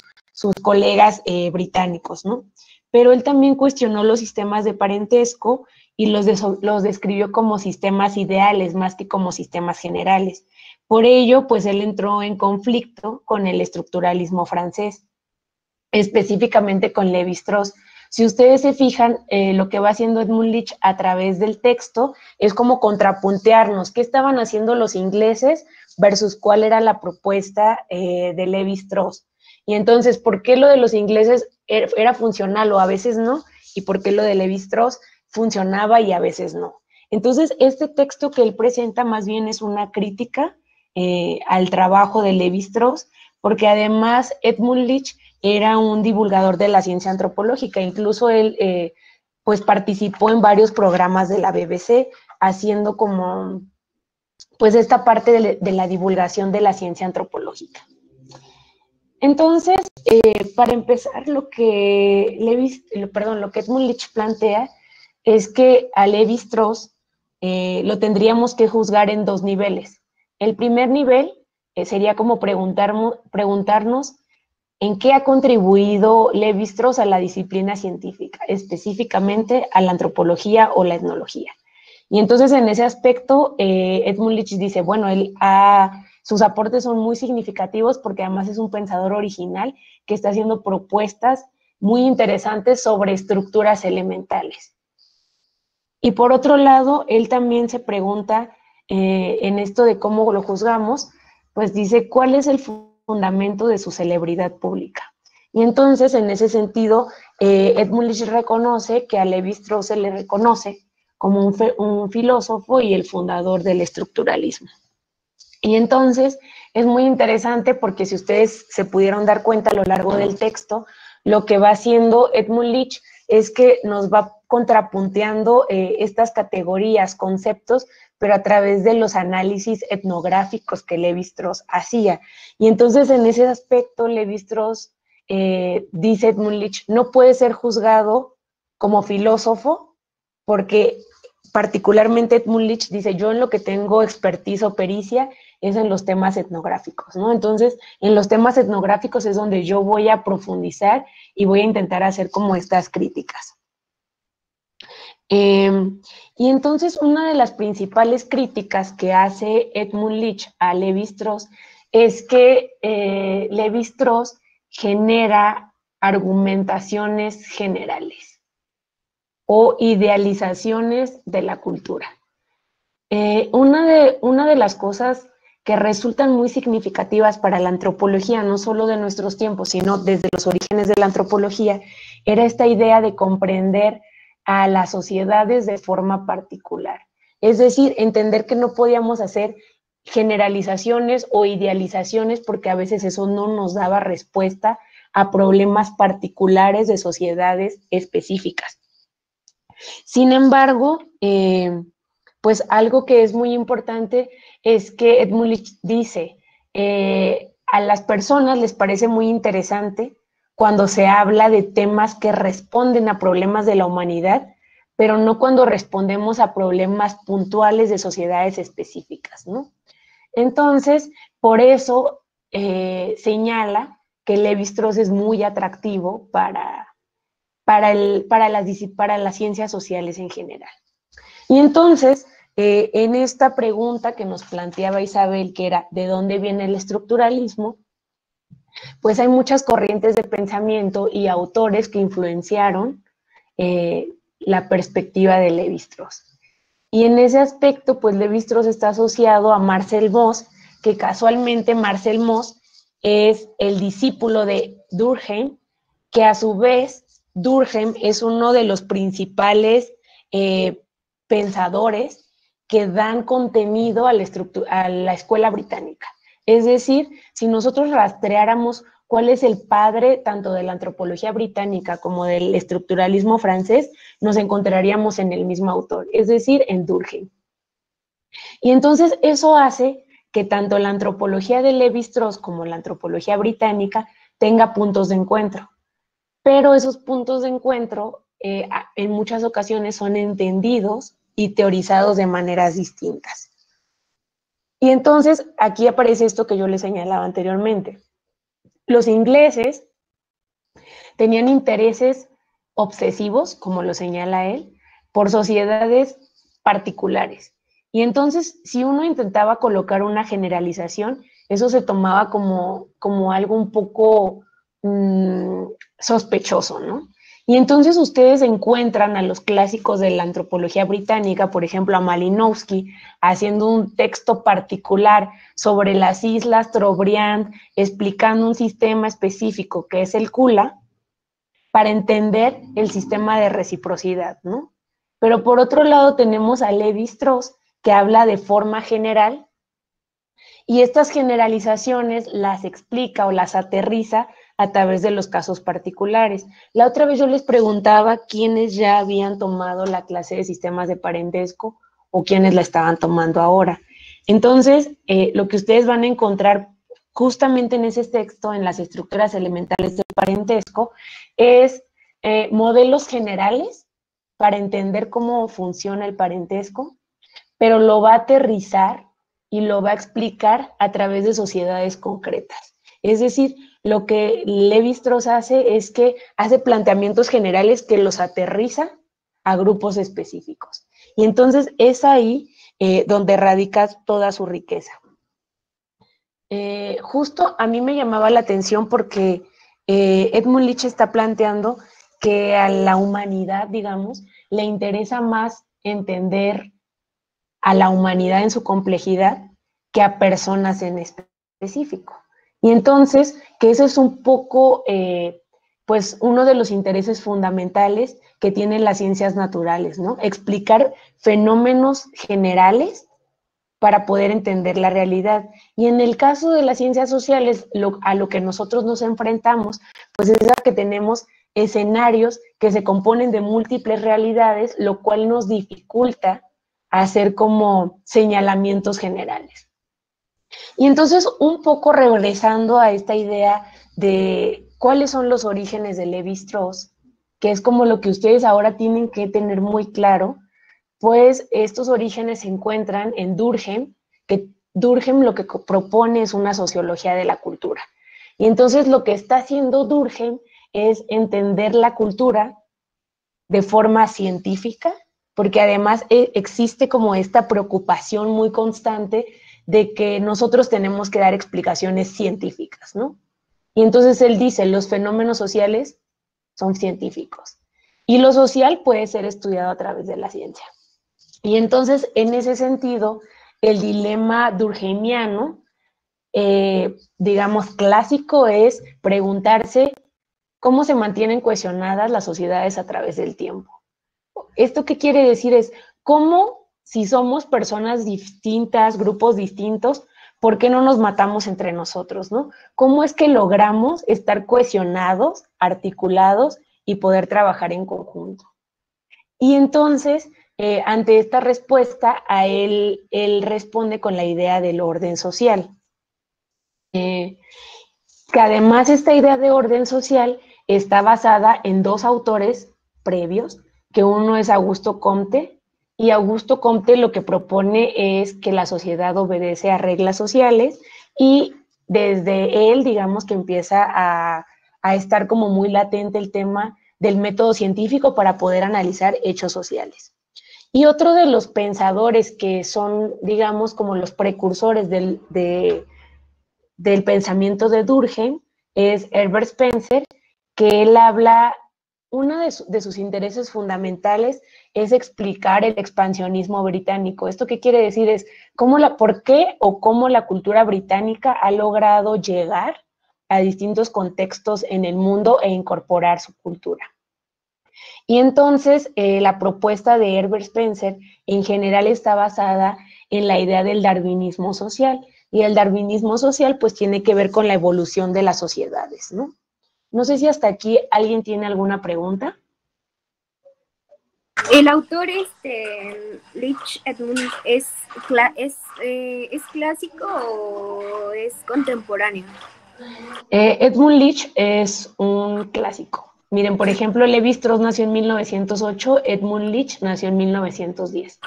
colegas británicos, ¿no? Pero él también cuestionó los sistemas de parentesco y los describió como sistemas ideales más que como sistemas generales. Por ello, pues él entró en conflicto con el estructuralismo francés, específicamente con Lévi-Strauss. Si ustedes se fijan, lo que va haciendo Edmund Leach a través del texto es como contrapuntearnos qué estaban haciendo los ingleses versus cuál era la propuesta de Lévi-Strauss. Y entonces, ¿por qué lo de los ingleses era funcional o a veces no? ¿Y por qué lo de Lévi-Strauss funcionaba y a veces no? Entonces, este texto que él presenta más bien es una crítica al trabajo de Lévi-Strauss, porque además Edmund Leach era un divulgador de la ciencia antropológica, incluso él pues participó en varios programas de la BBC, haciendo como pues esta parte de la divulgación de la ciencia antropológica. Entonces, para empezar, lo que Edmund Leach plantea es que a Lévi-Strauss lo tendríamos que juzgar en dos niveles. El primer nivel sería como preguntarnos ¿en qué ha contribuido Lévi-Strauss a la disciplina científica, específicamente a la antropología o la etnología? Y entonces en ese aspecto, Edmund Leach dice, bueno, sus aportes son muy significativos porque además es un pensador original que está haciendo propuestas muy interesantes sobre estructuras elementales. Y por otro lado, él también se pregunta en esto de cómo lo juzgamos, pues dice, ¿cuál es el fundamento de su celebridad pública? Y entonces, en ese sentido, Edmund Leach reconoce que a Lévi-Strauss se le reconoce como un filósofo y el fundador del estructuralismo. Y entonces, es muy interesante porque si ustedes se pudieron dar cuenta a lo largo del texto, lo que va haciendo Edmund Leach es que nos va contrapunteando estas categorías, conceptos, pero a través de los análisis etnográficos que Lévi-Strauss hacía. Y entonces, en ese aspecto, Lévi-Strauss, dice Edmund Leach, no puede ser juzgado como filósofo, porque particularmente Edmund Leach dice, yo en lo que tengo expertise o pericia es en los temas etnográficos, ¿no? Entonces, en los temas etnográficos es donde yo voy a profundizar y voy a intentar hacer como estas críticas. Y entonces una de las principales críticas que hace Edmund Leach a Lévi-Strauss es que Lévi-Strauss genera argumentaciones generales o idealizaciones de la cultura. Una de las cosas que resultan muy significativas para la antropología, no solo de nuestros tiempos, sino desde los orígenes de la antropología, era esta idea de comprender a las sociedades de forma particular. Es decir, entender que no podíamos hacer generalizaciones o idealizaciones porque a veces eso no nos daba respuesta a problemas particulares de sociedades específicas. Sin embargo, pues algo que es muy importante es que Edmund Leach dice, a las personas les parece muy interesante cuando se habla de temas que responden a problemas de la humanidad, pero no cuando respondemos a problemas puntuales de sociedades específicas, ¿no? Entonces, por eso señala que Lévi-Strauss es muy atractivo para las ciencias sociales en general. Y entonces, en esta pregunta que nos planteaba Isabel, que era ¿de dónde viene el estructuralismo? Pues hay muchas corrientes de pensamiento y autores que influenciaron la perspectiva de Lévi-Strauss. Y en ese aspecto, pues Lévi-Strauss está asociado a Marcel Mauss, que casualmente Marcel Mauss es el discípulo de Durkheim, que a su vez Durkheim es uno de los principales pensadores que dan contenido a la escuela británica. Es decir, si nosotros rastreáramos cuál es el padre tanto de la antropología británica como del estructuralismo francés, nos encontraríamos en el mismo autor, es decir, en Durkheim. Y entonces eso hace que tanto la antropología de Lévi-Strauss como la antropología británica tenga puntos de encuentro. Pero esos puntos de encuentro en muchas ocasiones son entendidos y teorizados de maneras distintas. Y entonces aquí aparece esto que yo les señalaba anteriormente. Los ingleses tenían intereses obsesivos, como lo señala él, por sociedades particulares. Y entonces, si uno intentaba colocar una generalización, eso se tomaba como algo un poco sospechoso, ¿no? Y entonces ustedes encuentran a los clásicos de la antropología británica, por ejemplo, a Malinowski, haciendo un texto particular sobre las islas Trobriand, explicando un sistema específico que es el Kula, para entender el sistema de reciprocidad, ¿no? Pero por otro lado tenemos a Levi-Strauss, que habla de forma general, y estas generalizaciones las explica o las aterriza a través de los casos particulares. La otra vez yo les preguntaba quiénes ya habían tomado la clase de sistemas de parentesco o quiénes la estaban tomando ahora. Entonces, lo que ustedes van a encontrar justamente en ese texto, en las estructuras elementales del parentesco, es modelos generales para entender cómo funciona el parentesco, pero lo va a aterrizar y lo va a explicar a través de sociedades concretas. Es decir, lo que Levi-Strauss hace es que hace planteamientos generales que los aterriza a grupos específicos. Y entonces es ahí donde radica toda su riqueza. Justo a mí me llamaba la atención porque Edmund Leach está planteando que a la humanidad, digamos, le interesa más entender a la humanidad en su complejidad que a personas en específico. Y entonces, que eso es un poco, pues, uno de los intereses fundamentales que tienen las ciencias naturales, ¿no? Explicar fenómenos generales para poder entender la realidad. Y en el caso de las ciencias sociales, a lo que nosotros nos enfrentamos, pues es a que tenemos escenarios que se componen de múltiples realidades, lo cual nos dificulta hacer como señalamientos generales. Y entonces, un poco regresando a esta idea de cuáles son los orígenes de Levi-Strauss, que es como lo que ustedes ahora tienen que tener muy claro, pues estos orígenes se encuentran en Durkheim, que Durkheim lo que propone es una sociología de la cultura. Y entonces lo que está haciendo Durkheim es entender la cultura de forma científica, porque además existe como esta preocupación muy constante de que nosotros tenemos que dar explicaciones científicas, ¿no? Y entonces él dice, los fenómenos sociales son científicos y lo social puede ser estudiado a través de la ciencia. Y entonces, en ese sentido, el dilema durkheimiano, digamos, clásico es preguntarse cómo se mantienen cohesionadas las sociedades a través del tiempo. ¿Esto qué quiere decir? Es cómo, si somos personas distintas, grupos distintos, ¿por qué no nos matamos entre nosotros, no? ¿Cómo es que logramos estar cohesionados, articulados y poder trabajar en conjunto? Y entonces, ante esta respuesta, él responde con la idea del orden social. Que además esta idea de orden social está basada en dos autores previos, que uno es Augusto Comte, y Augusto Comte lo que propone es que la sociedad obedece a reglas sociales, y desde él, digamos que empieza a estar como muy latente el tema del método científico para poder analizar hechos sociales. Y otro de los pensadores que son, digamos, como los precursores del pensamiento de Durkheim es Herbert Spencer, que él habla, uno de sus intereses fundamentales es explicar el expansionismo británico. ¿Esto qué quiere decir? Es por qué o cómo la cultura británica ha logrado llegar a distintos contextos en el mundo e incorporar su cultura. Y entonces la propuesta de Herbert Spencer en general está basada en la idea del darwinismo social, y el darwinismo social pues tiene que ver con la evolución de las sociedades, ¿no? No sé si hasta aquí alguien tiene alguna pregunta. El autor Leach Edmund ¿es clásico o es contemporáneo? Edmund Leach es un clásico. Miren, por ejemplo, Levi-Strauss nació en 1908, Edmund Leach nació en 1910.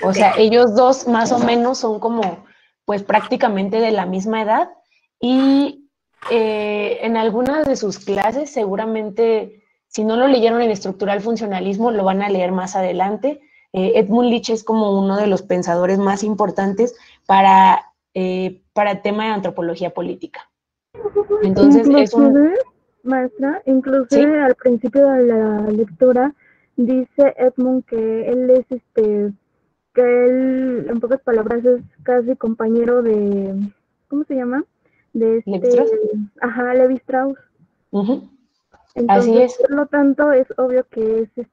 O sea, ellos dos más o menos son como, pues prácticamente de la misma edad, y en algunas de sus clases seguramente, si no lo leyeron en estructural funcionalismo, lo van a leer más adelante. Edmund Leach es como uno de los pensadores más importantes para el tema de antropología política. Entonces, inclusive, maestra, ¿sí? al principio de la lectura dice Edmund que él es que él, en pocas palabras, es casi compañero de, ¿cómo se llama? De ¿Levi-Strauss? ajá, Levi Strauss. Uh-huh. Así Entonces, es. por lo tanto, es obvio que es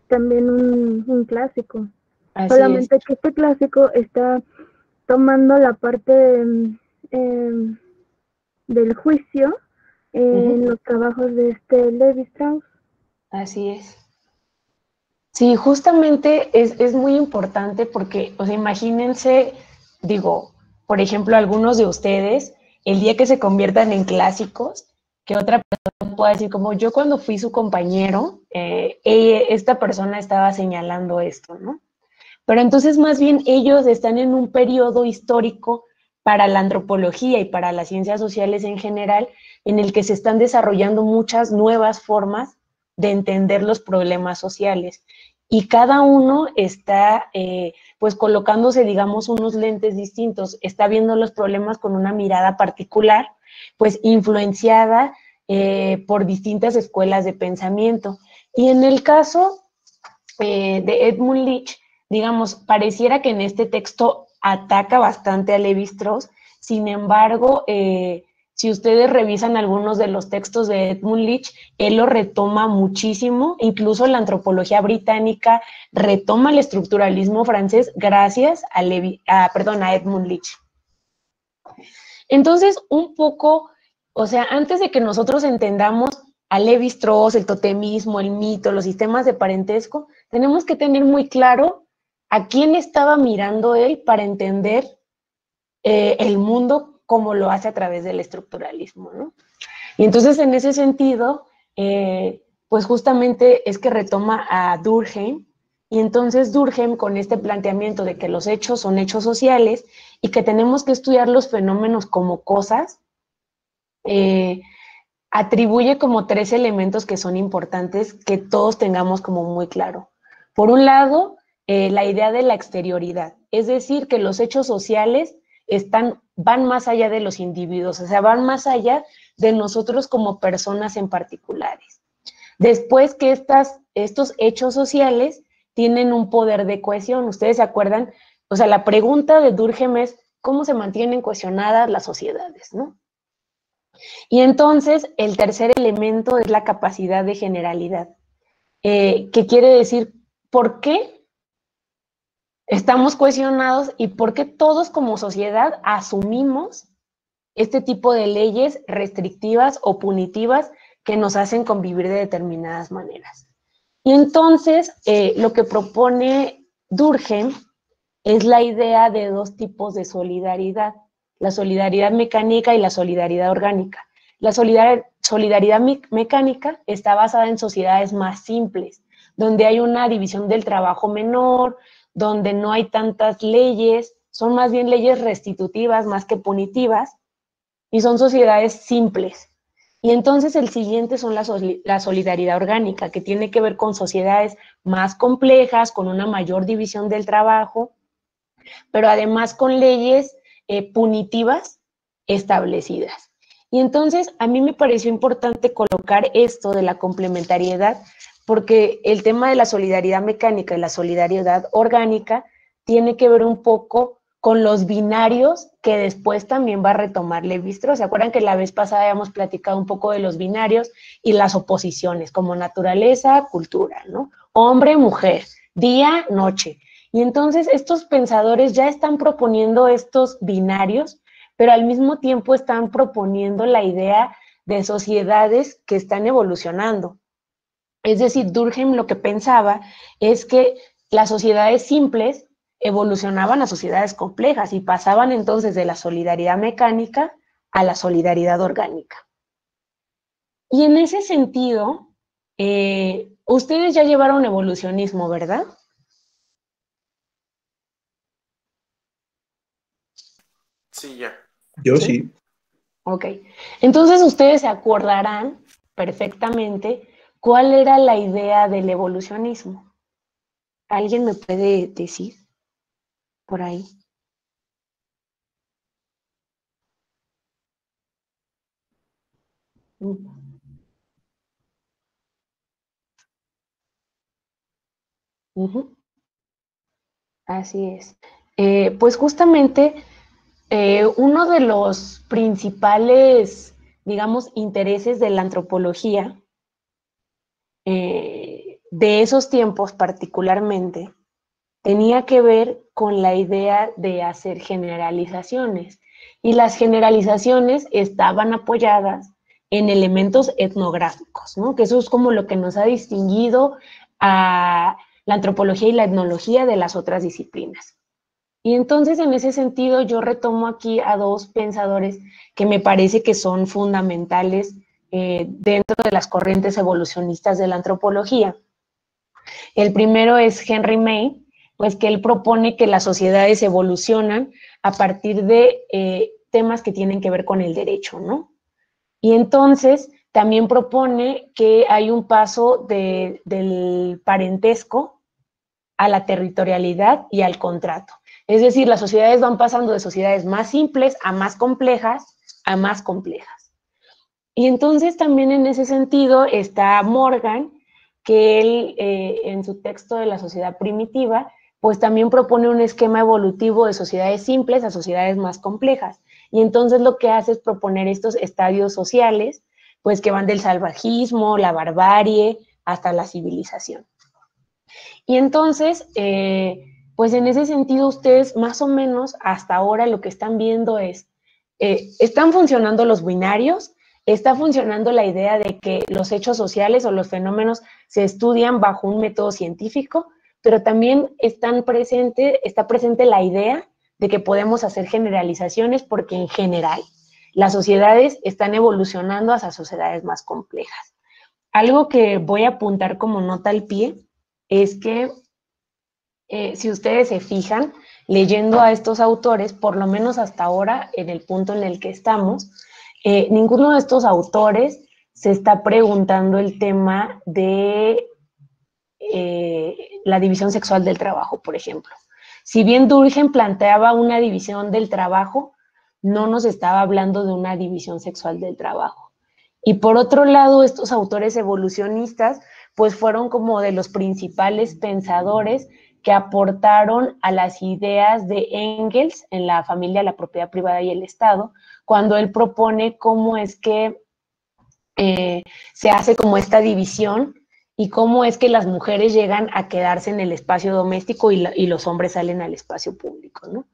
también un clásico. Así Solamente es. que este clásico está tomando la parte del juicio en los trabajos de Levi Strauss. Así es. Sí, justamente es muy importante porque, o sea, imagínense, digo, por ejemplo, algunos de ustedes, el día que se conviertan en clásicos, que otra persona pueda decir, como yo cuando fui su compañero, esta persona estaba señalando esto, ¿no? Pero entonces más bien ellos están en un periodo histórico para la antropología y para las ciencias sociales en general, en el que se están desarrollando muchas nuevas formas de entender los problemas sociales. Y cada uno está, pues, colocándose, digamos, unos lentes distintos, está viendo los problemas con una mirada particular, pues, influenciada por distintas escuelas de pensamiento. Y en el caso de Edmund Leach, digamos, pareciera que en este texto ataca bastante a Levi-Strauss, sin embargo, si ustedes revisan algunos de los textos de Edmund Leach, él lo retoma muchísimo, incluso la antropología británica retoma el estructuralismo francés gracias a Edmund Leach. Entonces, un poco, o sea, antes de que nosotros entendamos a Levi-Strauss, el totemismo, el mito, los sistemas de parentesco, tenemos que tener muy claro a quién estaba mirando él para entender el mundo como lo hace a través del estructuralismo, ¿no? Y entonces, en ese sentido, pues justamente es que retoma a Durkheim, y entonces Durkheim, con este planteamiento de que los hechos son hechos sociales y que tenemos que estudiar los fenómenos como cosas, atribuye como 3 elementos que son importantes que todos tengamos como muy claro. Por un lado, la idea de la exterioridad, es decir, que los hechos sociales van más allá de los individuos, o sea, van más allá de nosotros como personas en particulares. Después que estos hechos sociales tienen un poder de cohesión. Ustedes se acuerdan, o sea, la pregunta de Durkheim es cómo se mantienen cohesionadas las sociedades, ¿no? Y entonces el tercer elemento es la capacidad de generalidad, que quiere decir por qué estamos cohesionados y por qué todos como sociedad asumimos este tipo de leyes restrictivas o punitivas que nos hacen convivir de determinadas maneras. Y entonces lo que propone Durkheim es la idea de 2 tipos de solidaridad, la solidaridad mecánica y la solidaridad orgánica. La solidaridad mecánica está basada en sociedades más simples, donde hay una división del trabajo menor, donde no hay tantas leyes, son más bien leyes restitutivas más que punitivas, y son sociedades simples. Y entonces el siguiente son la solidaridad orgánica, que tiene que ver con sociedades más complejas, con una mayor división del trabajo, pero además con leyes punitivas establecidas. Y entonces a mí me pareció importante colocar esto de la complementariedad, porque el tema de la solidaridad mecánica y la solidaridad orgánica tiene que ver un poco con los binarios que después también va a retomar Levi-Strauss. ¿Se acuerdan que la vez pasada habíamos platicado un poco de los binarios y las oposiciones, como naturaleza, cultura, ¿no? Hombre, mujer, día, noche. Y entonces estos pensadores ya están proponiendo estos binarios, pero al mismo tiempo están proponiendo la idea de sociedades que están evolucionando. Es decir, Durkheim lo que pensaba es que las sociedades simples evolucionaban a sociedades complejas y pasaban entonces de la solidaridad mecánica a la solidaridad orgánica. Y en ese sentido, ustedes ya llevaron evolucionismo, ¿verdad? Sí, ya. Yo sí. Ok. Entonces ustedes se acordarán perfectamente cuál era la idea del evolucionismo. ¿Alguien me puede decir por ahí? Ujú. Así es. Pues justamente uno de los principales, digamos, intereses de la antropología, de esos tiempos particularmente, tenía que ver con la idea de hacer generalizaciones. Y las generalizaciones estaban apoyadas en elementos etnográficos, ¿no? Que eso es como lo que nos ha distinguido a la antropología y la etnología de las otras disciplinas. Y entonces, en ese sentido, yo retomo aquí a dos pensadores que me parece que son fundamentales dentro de las corrientes evolucionistas de la antropología. El primero es Henry May, pues que él propone que las sociedades evolucionan a partir de temas que tienen que ver con el derecho, ¿no? Y entonces también propone que hay un paso del parentesco a la territorialidad y al contrato. Es decir, las sociedades van pasando de sociedades más simples a más complejas, a más complejas. Y entonces también en ese sentido está Morgan, que él en su texto de la sociedad primitiva, pues también propone un esquema evolutivo de sociedades simples a sociedades más complejas. Y entonces lo que hace es proponer estos estadios sociales, pues que van del salvajismo, la barbarie, hasta la civilización. Y entonces, pues en ese sentido ustedes más o menos hasta ahora lo que están viendo es, están funcionando los binarios, está funcionando la idea de que los hechos sociales o los fenómenos se estudian bajo un método científico, pero también está presente la idea de que podemos hacer generalizaciones porque en general las sociedades están evolucionando hacia sociedades más complejas. Algo que voy a apuntar como nota al pie es que si ustedes se fijan, leyendo a estos autores, por lo menos hasta ahora, en el punto en el que estamos, ninguno de estos autores se está preguntando el tema de la división sexual del trabajo, por ejemplo. Si bien Durkheim planteaba una división del trabajo, no nos estaba hablando de una división sexual del trabajo. Y por otro lado, estos autores evolucionistas, pues fueron como de los principales pensadores que aportaron a las ideas de Engels en la familia, la propiedad privada y el Estado, cuando él propone cómo es que se hace como esta división y cómo es que las mujeres llegan a quedarse en el espacio doméstico y los hombres salen al espacio público, ¿no?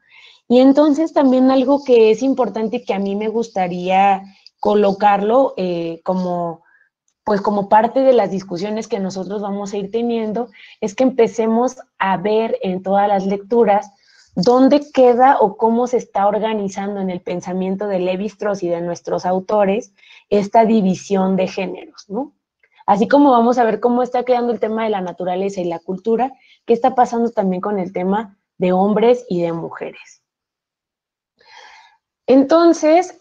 Y entonces también algo que es importante y que a mí me gustaría colocarlo pues como parte de las discusiones que nosotros vamos a ir teniendo, es que empecemos a ver en todas las lecturas dónde queda o cómo se está organizando en el pensamiento de Lévi-Strauss y de nuestros autores esta división de géneros, ¿no? Así como vamos a ver cómo está quedando el tema de la naturaleza y la cultura, qué está pasando también con el tema de hombres y de mujeres. Entonces,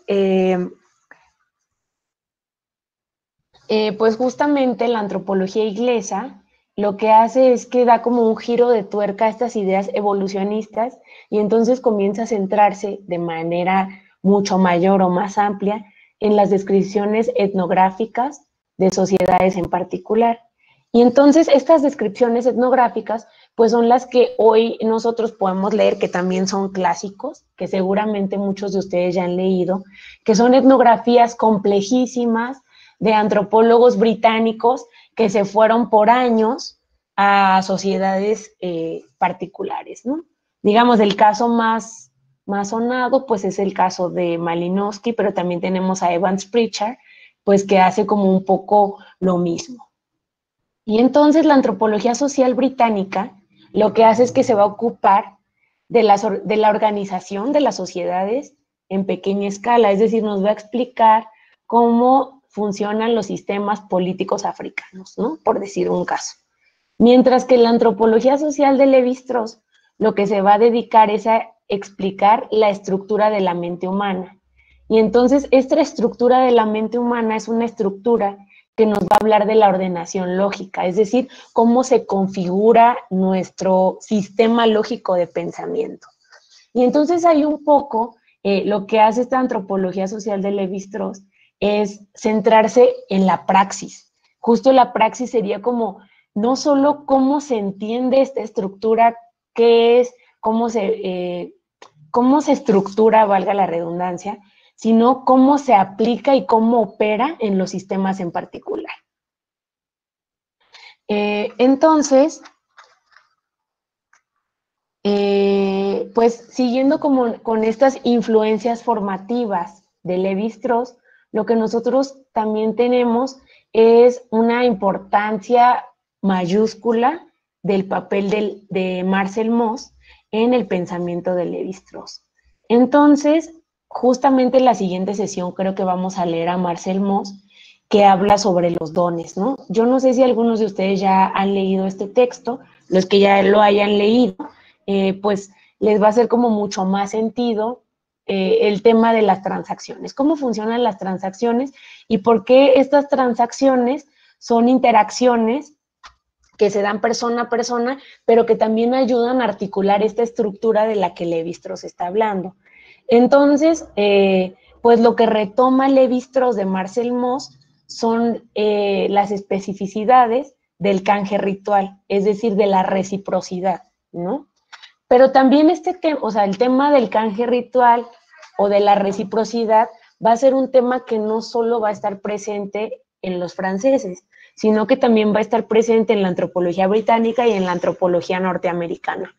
pues justamente la antropología inglesa lo que hace es que da como un giro de tuerca a estas ideas evolucionistas y entonces comienza a centrarse de manera mucho mayor o más amplia en las descripciones etnográficas de sociedades en particular. Y entonces estas descripciones etnográficas pues son las que hoy nosotros podemos leer, que también son clásicos, que seguramente muchos de ustedes ya han leído, que son etnografías complejísimas de antropólogos británicos que se fueron por años a sociedades particulares, ¿no? Digamos, el caso más sonado, pues es el caso de Malinowski, pero también tenemos a Evans Pritchard, pues que hace como un poco lo mismo. Y entonces la antropología social británica lo que hace es que se va a ocupar de la organización de las sociedades en pequeña escala, es decir, nos va a explicar cómo funcionan los sistemas políticos africanos, ¿no? Por decir un caso. Mientras que la antropología social de Lévi-Strauss lo que se va a dedicar es a explicar la estructura de la mente humana. Y entonces esta estructura de la mente humana es una estructura que nos va a hablar de la ordenación lógica, es decir, cómo se configura nuestro sistema lógico de pensamiento. Y entonces hay un poco, lo que hace esta antropología social de Lévi-Strauss es centrarse en la praxis. Justo la praxis sería como, no solo cómo se entiende esta estructura, qué es, cómo se estructura, valga la redundancia, sino cómo se aplica y cómo opera en los sistemas en particular. Entonces, pues siguiendo con estas influencias formativas de Lévi-Strauss, lo que nosotros también tenemos es una importancia mayúscula del papel de Marcel Mauss en el pensamiento de Lévi-Strauss. Entonces, justamente en la siguiente sesión creo que vamos a leer a Marcel Mauss, que habla sobre los dones, ¿no? Yo no sé si algunos de ustedes ya han leído este texto, los que ya lo hayan leído, pues les va a hacer como mucho más sentido el tema de las transacciones, cómo funcionan las transacciones y por qué estas transacciones son interacciones que se dan persona a persona, pero que también ayudan a articular esta estructura de la que Lévi-Strauss está hablando. Entonces, pues lo que retoma Lévi-Strauss de Marcel Mauss son las especificidades del canje ritual, es decir, de la reciprocidad, ¿no? Pero también este tema, o sea, el tema del canje ritual o de la reciprocidad va a ser un tema que no solo va a estar presente en los franceses, sino que también va a estar presente en la antropología británica y en la antropología norteamericana.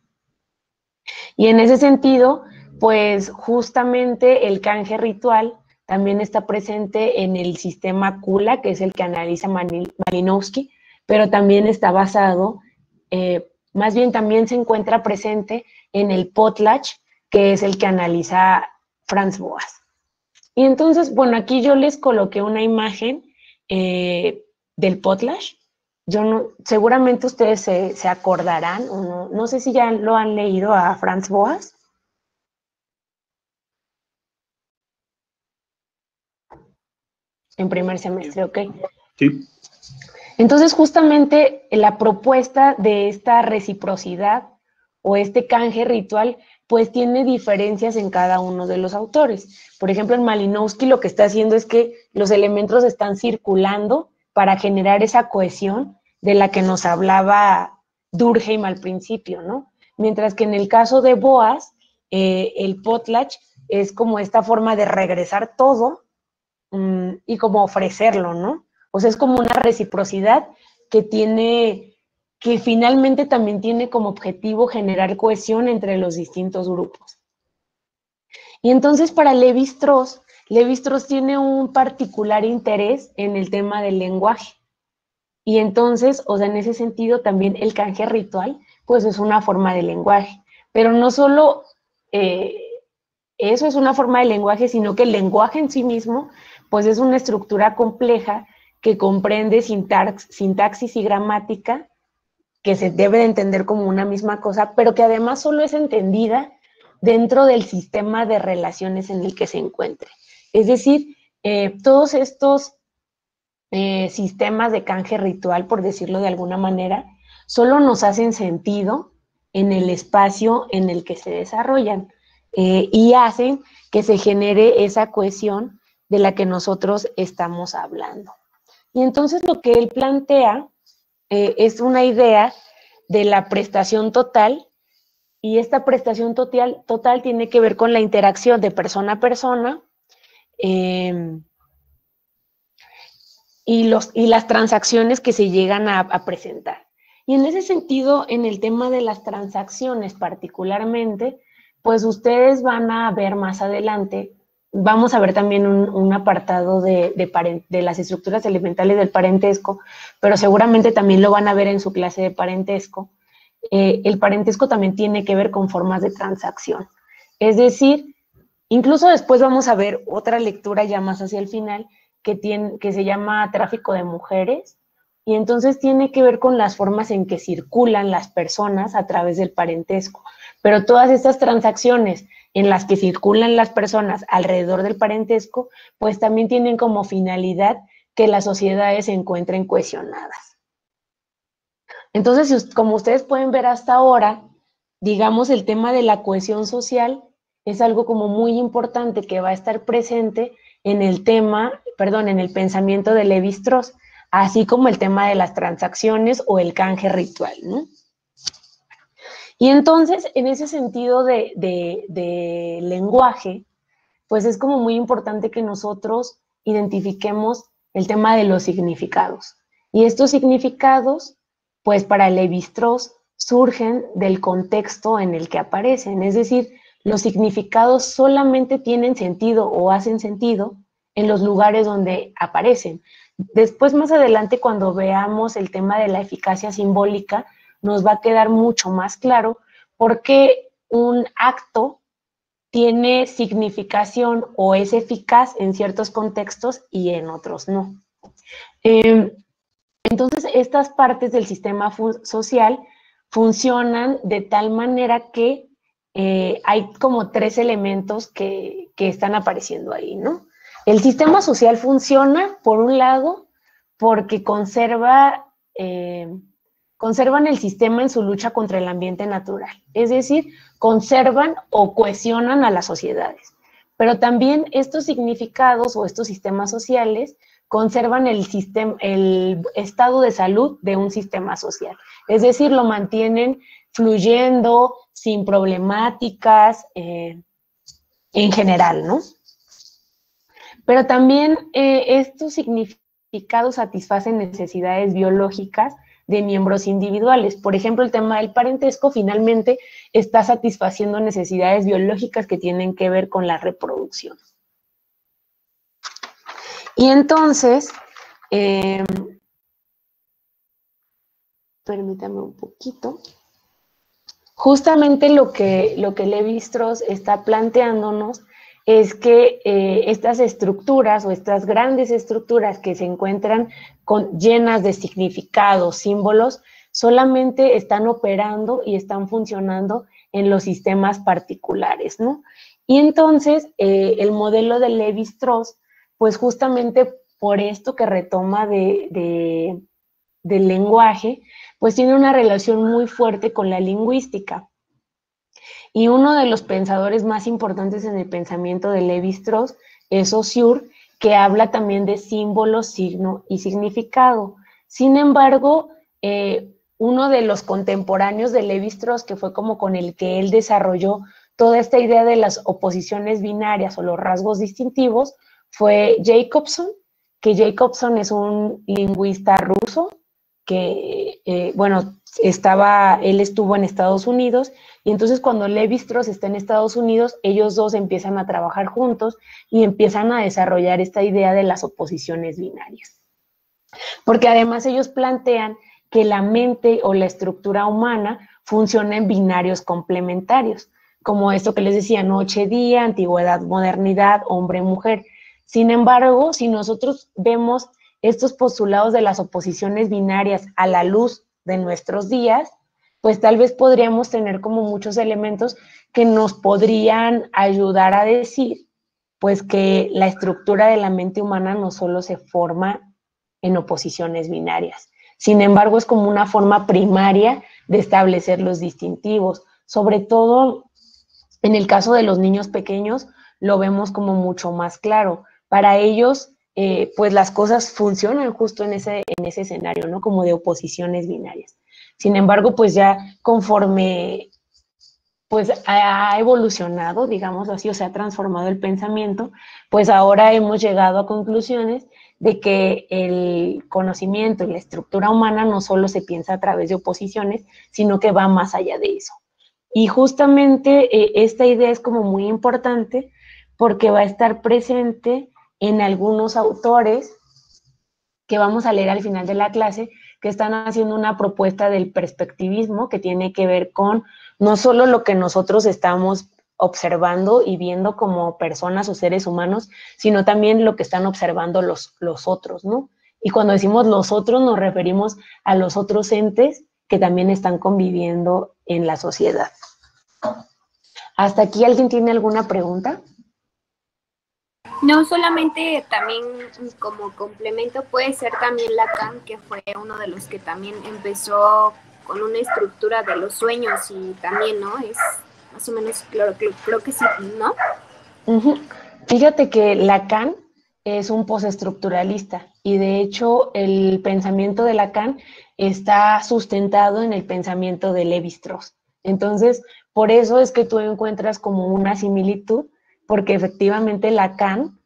Y en ese sentido, pues justamente el canje ritual también está presente en el sistema Kula, que es el que analiza Malinowski, pero también está basado, más bien también se encuentra presente en el potlatch, que es el que analiza Franz Boas. Y entonces, bueno, aquí yo les coloqué una imagen del potlatch. Yo no, seguramente ustedes se acordarán, o no sé si ya lo han leído a Franz Boas. En primer semestre, ok. Sí. Entonces, justamente la propuesta de esta reciprocidad o este canje ritual, pues tiene diferencias en cada uno de los autores. Por ejemplo, en Malinowski lo que está haciendo es que los elementos están circulando para generar esa cohesión de la que nos hablaba Durkheim al principio, ¿no? Mientras que en el caso de Boas, el potlatch es como esta forma de regresar todo y como ofrecerlo, ¿no? O sea, es como una reciprocidad que finalmente también tiene como objetivo generar cohesión entre los distintos grupos. Y entonces para Lévi-Strauss tiene un particular interés en el tema del lenguaje. Y entonces, o sea, en ese sentido también el canje ritual, pues es una forma de lenguaje. Pero no solo eso es una forma de lenguaje, sino que el lenguaje en sí mismo, pues es una estructura compleja que comprende sintaxis y gramática, que se debe de entender como una misma cosa, pero que además solo es entendida dentro del sistema de relaciones en el que se encuentre. Es decir, todos estos sistemas de canje ritual, por decirlo de alguna manera, solo nos hacen sentido en el espacio en el que se desarrollan y hacen que se genere esa cohesión de la que nosotros estamos hablando. Y entonces lo que él plantea es una idea de la prestación total, y esta prestación total tiene que ver con la interacción de persona a persona y las transacciones que se llegan a presentar. Y en ese sentido, en el tema de las transacciones particularmente, pues ustedes van a ver más adelante, vamos a ver también un apartado de las estructuras elementales del parentesco, pero seguramente también lo van a ver en su clase de parentesco. El parentesco también tiene que ver con formas de transacción. Es decir, incluso después vamos a ver otra lectura ya más hacia el final que se llama tráfico de mujeres, y entonces tiene que ver con las formas en que circulan las personas a través del parentesco. Pero todas estas transacciones en las que circulan las personas alrededor del parentesco, pues también tienen como finalidad que las sociedades se encuentren cohesionadas. Entonces, como ustedes pueden ver hasta ahora, digamos, el tema de la cohesión social es algo como muy importante que va a estar presente en el en el pensamiento de Lévi-Strauss, así como el tema de las transacciones o el canje ritual, ¿no? Y entonces, en ese sentido de lenguaje, pues es como muy importante que nosotros identifiquemos el tema de los significados. Y estos significados, pues para Lévi-Strauss, surgen del contexto en el que aparecen. Es decir, los significados solamente tienen sentido o hacen sentido en los lugares donde aparecen. Después, más adelante, cuando veamos el tema de la eficacia simbólica, nos va a quedar mucho más claro por qué un acto tiene significación o es eficaz en ciertos contextos y en otros no. Entonces, estas partes del sistema social funcionan de tal manera que hay como 3 elementos que están apareciendo ahí, ¿no? El sistema social funciona, por un lado, porque conservan el sistema en su lucha contra el ambiente natural, es decir, conservan o cohesionan a las sociedades. Pero también estos significados o estos sistemas sociales conservan el estado de salud de un sistema social, es decir, lo mantienen fluyendo, sin problemáticas, en general, ¿no? Pero también estos significados satisfacen necesidades biológicas de miembros individuales. Por ejemplo, el tema del parentesco finalmente está satisfaciendo necesidades biológicas que tienen que ver con la reproducción. Y entonces, permítame un poquito. Justamente lo que Lévi-Strauss está planteándonos es que estas estructuras o estas grandes estructuras que se encuentran llenas de significados, símbolos, solamente están operando y están funcionando en los sistemas particulares, ¿no? Y entonces el modelo de Lévi-Strauss, pues justamente por esto que retoma del lenguaje, pues tiene una relación muy fuerte con la lingüística. Y uno de los pensadores más importantes en el pensamiento de Lévi-Strauss es Saussure, que habla también de símbolo, signo y significado. Sin embargo, uno de los contemporáneos de Lévi-Strauss, que fue como con el que él desarrolló toda esta idea de las oposiciones binarias o los rasgos distintivos, fue Jacobson, que Jacobson es un lingüista ruso que, él estuvo en Estados Unidos, y entonces cuando Lévi-Strauss está en Estados Unidos, ellos dos empiezan a trabajar juntos y empiezan a desarrollar esta idea de las oposiciones binarias. Porque además ellos plantean que la mente o la estructura humana funciona en binarios complementarios, como esto que les decía, noche-día, antigüedad, modernidad, hombre-mujer. Sin embargo, si nosotros vemos estos postulados de las oposiciones binarias a la luz de nuestros días, pues tal vez podríamos tener como muchos elementos que nos podrían ayudar a decir, pues que la estructura de la mente humana no solo se forma en oposiciones binarias. Sin embargo, es como una forma primaria de establecer los distintivos. Sobre todo, en el caso de los niños pequeños, lo vemos como mucho más claro. Para ellos, pues las cosas funcionan justo en ese escenario, ¿no? Como de oposiciones binarias. Sin embargo, pues ya conforme pues ha evolucionado, digamos así, o se ha transformado el pensamiento, pues ahora hemos llegado a conclusiones de que el conocimiento y la estructura humana no solo se piensa a través de oposiciones, sino que va más allá de eso. Y justamente esta idea es como muy importante porque va a estar presente en algunos autores que vamos a leer al final de la clase, que están haciendo una propuesta del perspectivismo que tiene que ver con no solo lo que nosotros estamos observando y viendo como personas o seres humanos, sino también lo que están observando los otros, ¿no? Y cuando decimos los otros nos referimos a los otros entes que también están conviviendo en la sociedad. ¿Hasta aquí alguien tiene alguna pregunta? No solamente también como complemento puede ser también Lacan, que fue uno de los que también empezó con una estructura de los sueños y también, ¿no? Es más o menos, creo que sí, ¿no? Ujú. Fíjate que Lacan es un postestructuralista y de hecho el pensamiento de Lacan está sustentado en el pensamiento de Lévi-Strauss. Entonces, por eso es que tú encuentras como una similitud, porque efectivamente Lacan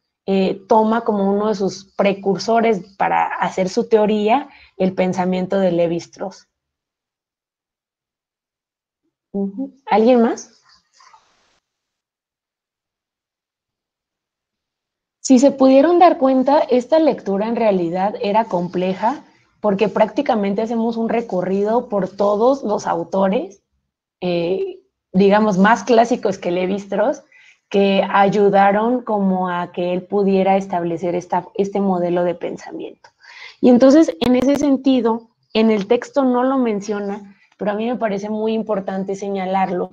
toma como uno de sus precursores para hacer su teoría el pensamiento de Lévi-Strauss. ¿Alguien más? Si se pudieron dar cuenta, esta lectura en realidad era compleja porque prácticamente hacemos un recorrido por todos los autores, digamos, más clásicos que Lévi-Strauss, que ayudaron como a que él pudiera establecer este modelo de pensamiento. Y entonces, en ese sentido, en el texto no lo menciona, pero a mí me parece muy importante señalarlo.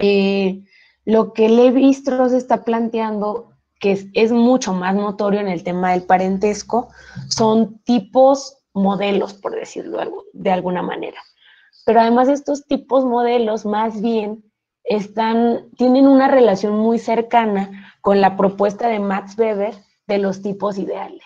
Lo que Lévi-Strauss está planteando, que es mucho más notorio en el tema del parentesco, son tipos modelos, por decirlo de alguna manera. Pero además estos tipos modelos más bien tienen una relación muy cercana con la propuesta de Max Weber de los tipos ideales.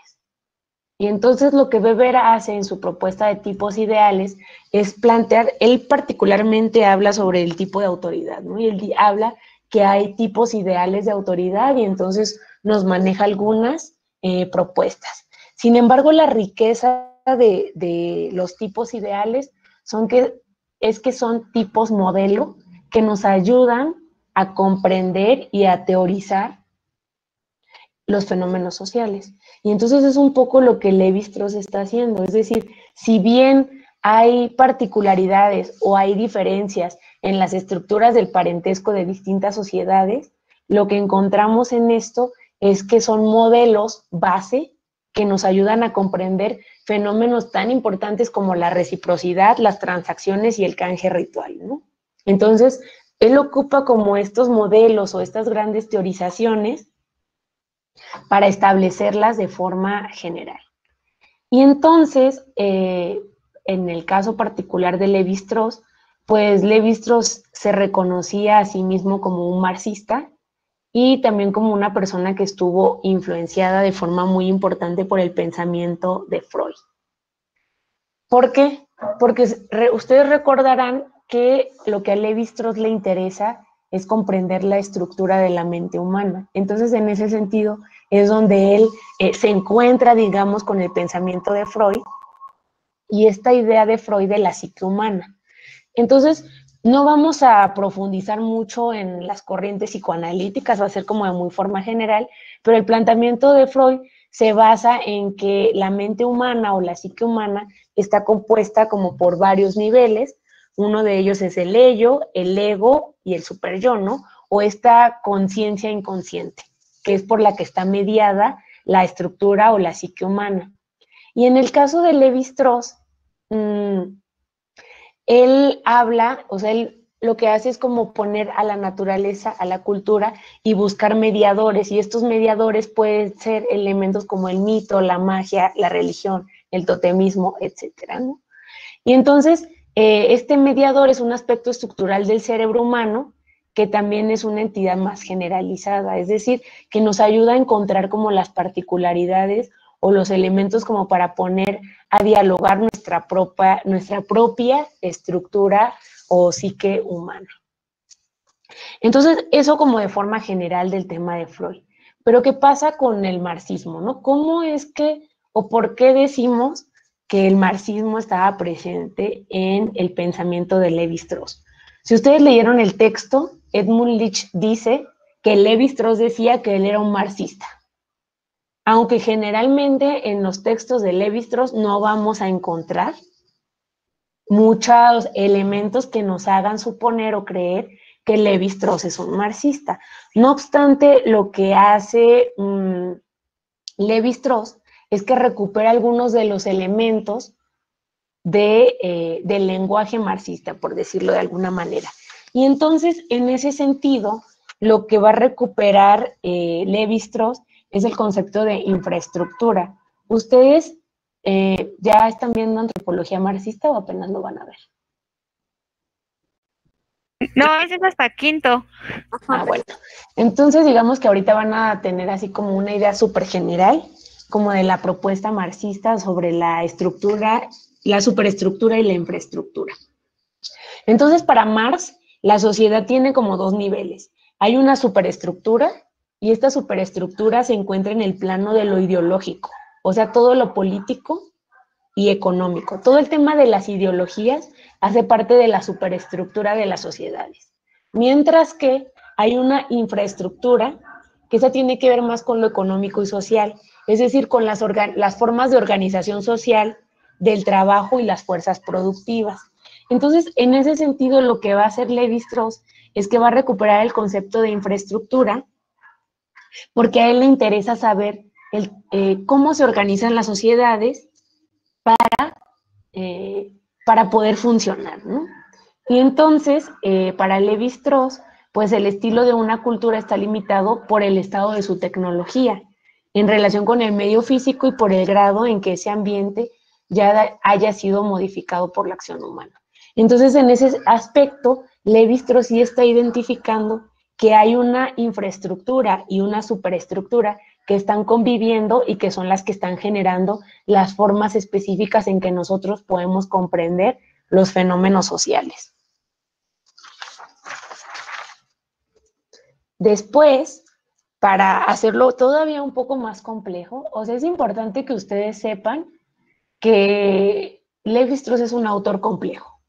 Y entonces lo que Weber hace en su propuesta de tipos ideales es plantear, él particularmente habla sobre el tipo de autoridad, ¿no? Y él habla que hay tipos ideales de autoridad y entonces nos maneja algunas propuestas. Sin embargo, la riqueza de los tipos ideales es que son tipos modelo que nos ayudan a comprender y a teorizar los fenómenos sociales. Y entonces es un poco lo que Lévi-Strauss está haciendo, es decir, si bien hay particularidades o hay diferencias en las estructuras del parentesco de distintas sociedades, lo que encontramos en esto es que son modelos base que nos ayudan a comprender fenómenos tan importantes como la reciprocidad, las transacciones y el canje ritual, ¿no? Entonces, él ocupa como estos modelos o estas grandes teorizaciones para establecerlas de forma general. Y entonces, en el caso particular de Lévi-Strauss, pues Lévi-Strauss se reconocía a sí mismo como un marxista y también como una persona que estuvo influenciada de forma muy importante por el pensamiento de Freud. ¿Por qué? Porque ustedes recordarán que lo que a Lévi-Strauss le interesa es comprender la estructura de la mente humana. Entonces, en ese sentido, es donde él se encuentra, digamos, con el pensamiento de Freud y esta idea de Freud de la psique humana. Entonces, no vamos a profundizar mucho en las corrientes psicoanalíticas, va a ser como de muy forma general, pero el planteamiento de Freud se basa en que la mente humana o la psique humana está compuesta como por varios niveles. Uno de ellos es el ello, el ego y el superyo, ¿no? O esta conciencia inconsciente, que es por la que está mediada la estructura o la psique humana. Y en el caso de Lévi-Strauss, él habla, o sea, él lo que hace es como poner a la naturaleza, a la cultura y buscar mediadores, y estos mediadores pueden ser elementos como el mito, la magia, la religión, el totemismo, etcétera, ¿no? Y entonces, este mediador es un aspecto estructural del cerebro humano que también es una entidad más generalizada, es decir, que nos ayuda a encontrar como las particularidades o los elementos como para poner a dialogar nuestra propia estructura o psique humana. Entonces, eso como de forma general del tema de Freud. Pero, ¿qué pasa con el marxismo, no? ¿Cómo es que o por qué decimos que el marxismo estaba presente en el pensamiento de Lévi-Strauss? Si ustedes leyeron el texto, Edmund Leach dice que Lévi-Strauss decía que él era un marxista. Aunque generalmente en los textos de Lévi-Strauss no vamos a encontrar muchos elementos que nos hagan suponer o creer que Lévi-Strauss es un marxista. No obstante, lo que hace Lévi-Strauss es que recupera algunos de los elementos del lenguaje marxista, por decirlo de alguna manera. Y entonces, en ese sentido, lo que va a recuperar Lévi-Strauss es el concepto de infraestructura. ¿Ustedes ya están viendo antropología marxista o apenas lo van a ver? No, ese es hasta quinto. Ah, bueno. Entonces, digamos que ahorita van a tener así como una idea súper general, como de la propuesta marxista sobre la estructura, la superestructura y la infraestructura. Entonces, para Marx, la sociedad tiene como dos niveles. Hay una superestructura y esta superestructura se encuentra en el plano de lo ideológico, o sea, todo lo político y económico. Todo el tema de las ideologías hace parte de la superestructura de las sociedades. Mientras que hay una infraestructura que esa tiene que ver más con lo económico y social, es decir, con las formas de organización social del trabajo y las fuerzas productivas. Entonces, en ese sentido, lo que va a hacer Lévi-Strauss es que va a recuperar el concepto de infraestructura, porque a él le interesa saber cómo se organizan las sociedades para poder funcionar, ¿no? Y entonces, para Lévi-Strauss, pues el estilo de una cultura está limitado por el estado de su tecnología, en relación con el medio físico y por el grado en que ese ambiente ya haya sido modificado por la acción humana. Entonces, en ese aspecto, Lévi-Strauss sí está identificando que hay una infraestructura y una superestructura que están conviviendo y que son las que están generando las formas específicas en que nosotros podemos comprender los fenómenos sociales. Después, para hacerlo todavía un poco más complejo, o sea, es importante que ustedes sepan que Lévi-Strauss es un autor complejo.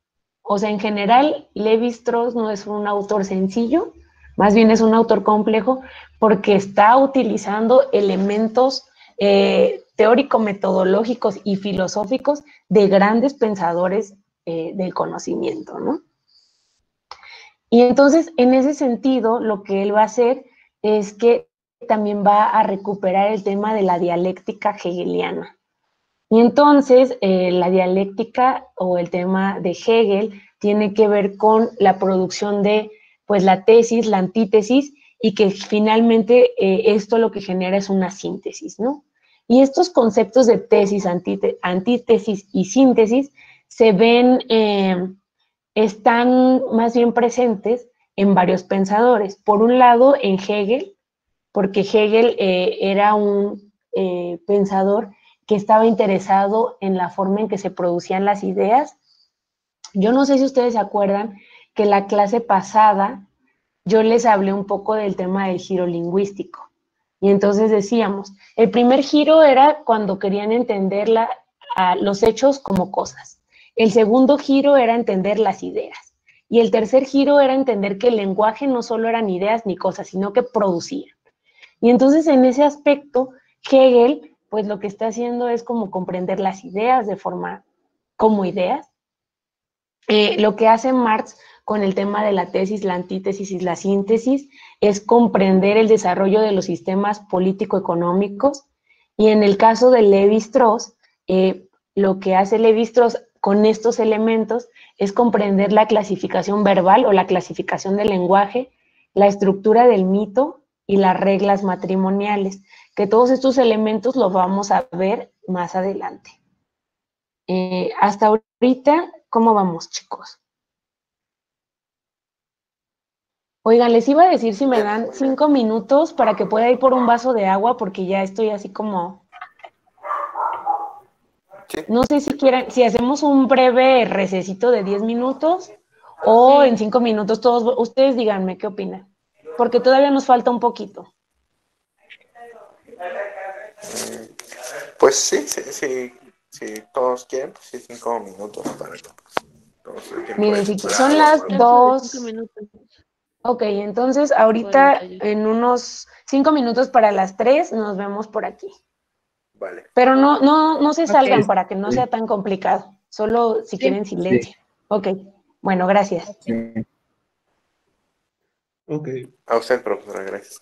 O sea, en general, Lévi-Strauss no es un autor sencillo, más bien es un autor complejo porque está utilizando elementos teórico-metodológicos y filosóficos de grandes pensadores del conocimiento, ¿no? Y entonces, en ese sentido, lo que él va a hacer es que también va a recuperar el tema de la dialéctica hegeliana. Y entonces, la dialéctica o el tema de Hegel tiene que ver con la producción de, pues, la tesis, la antítesis, y que finalmente esto lo que genera es una síntesis, ¿no? Y estos conceptos de tesis, antítesis y síntesis se ven, están más bien presentes en varios pensadores. Por un lado, en Hegel, porque Hegel era un pensador que estaba interesado en la forma en que se producían las ideas. Yo no sé si ustedes se acuerdan que la clase pasada yo les hablé un poco del tema del giro lingüístico. Y entonces decíamos, el primer giro era cuando querían entender los hechos como cosas. El segundo giro era entender las ideas. Y el tercer giro era entender que el lenguaje no solo eran ideas ni cosas, sino que producían. Y entonces en ese aspecto, Hegel, pues lo que está haciendo es como comprender las ideas de forma como ideas. Lo que hace Marx con el tema de la tesis, la antítesis y la síntesis es comprender el desarrollo de los sistemas político-económicos. Y en el caso de Lévi-Strauss, lo que hace Lévi-Strauss con estos elementos es comprender la clasificación verbal o la clasificación del lenguaje, la estructura del mito y las reglas matrimoniales, que todos estos elementos los vamos a ver más adelante. Hasta ahorita, ¿cómo vamos, chicos? Oigan, les iba a decir si me dan 5 minutos para que pueda ir por un vaso de agua, porque ya estoy así como... No sé si quieren, si hacemos un breve recesito de 10 minutos o en 5 minutos todos, ustedes díganme qué opinan, porque todavía nos falta un poquito. Pues sí, todos quieren, pues sí, 5 minutos para que todos el tiempo. Miren, si son las 2. Ok, entonces ahorita en unos 5 minutos para las 3 nos vemos por aquí. Vale. Pero no se salgan para que no sea tan complicado. Solo si quieren silencio. Sí. Ok, bueno, gracias. Sí. Ok. A usted, profesora, gracias.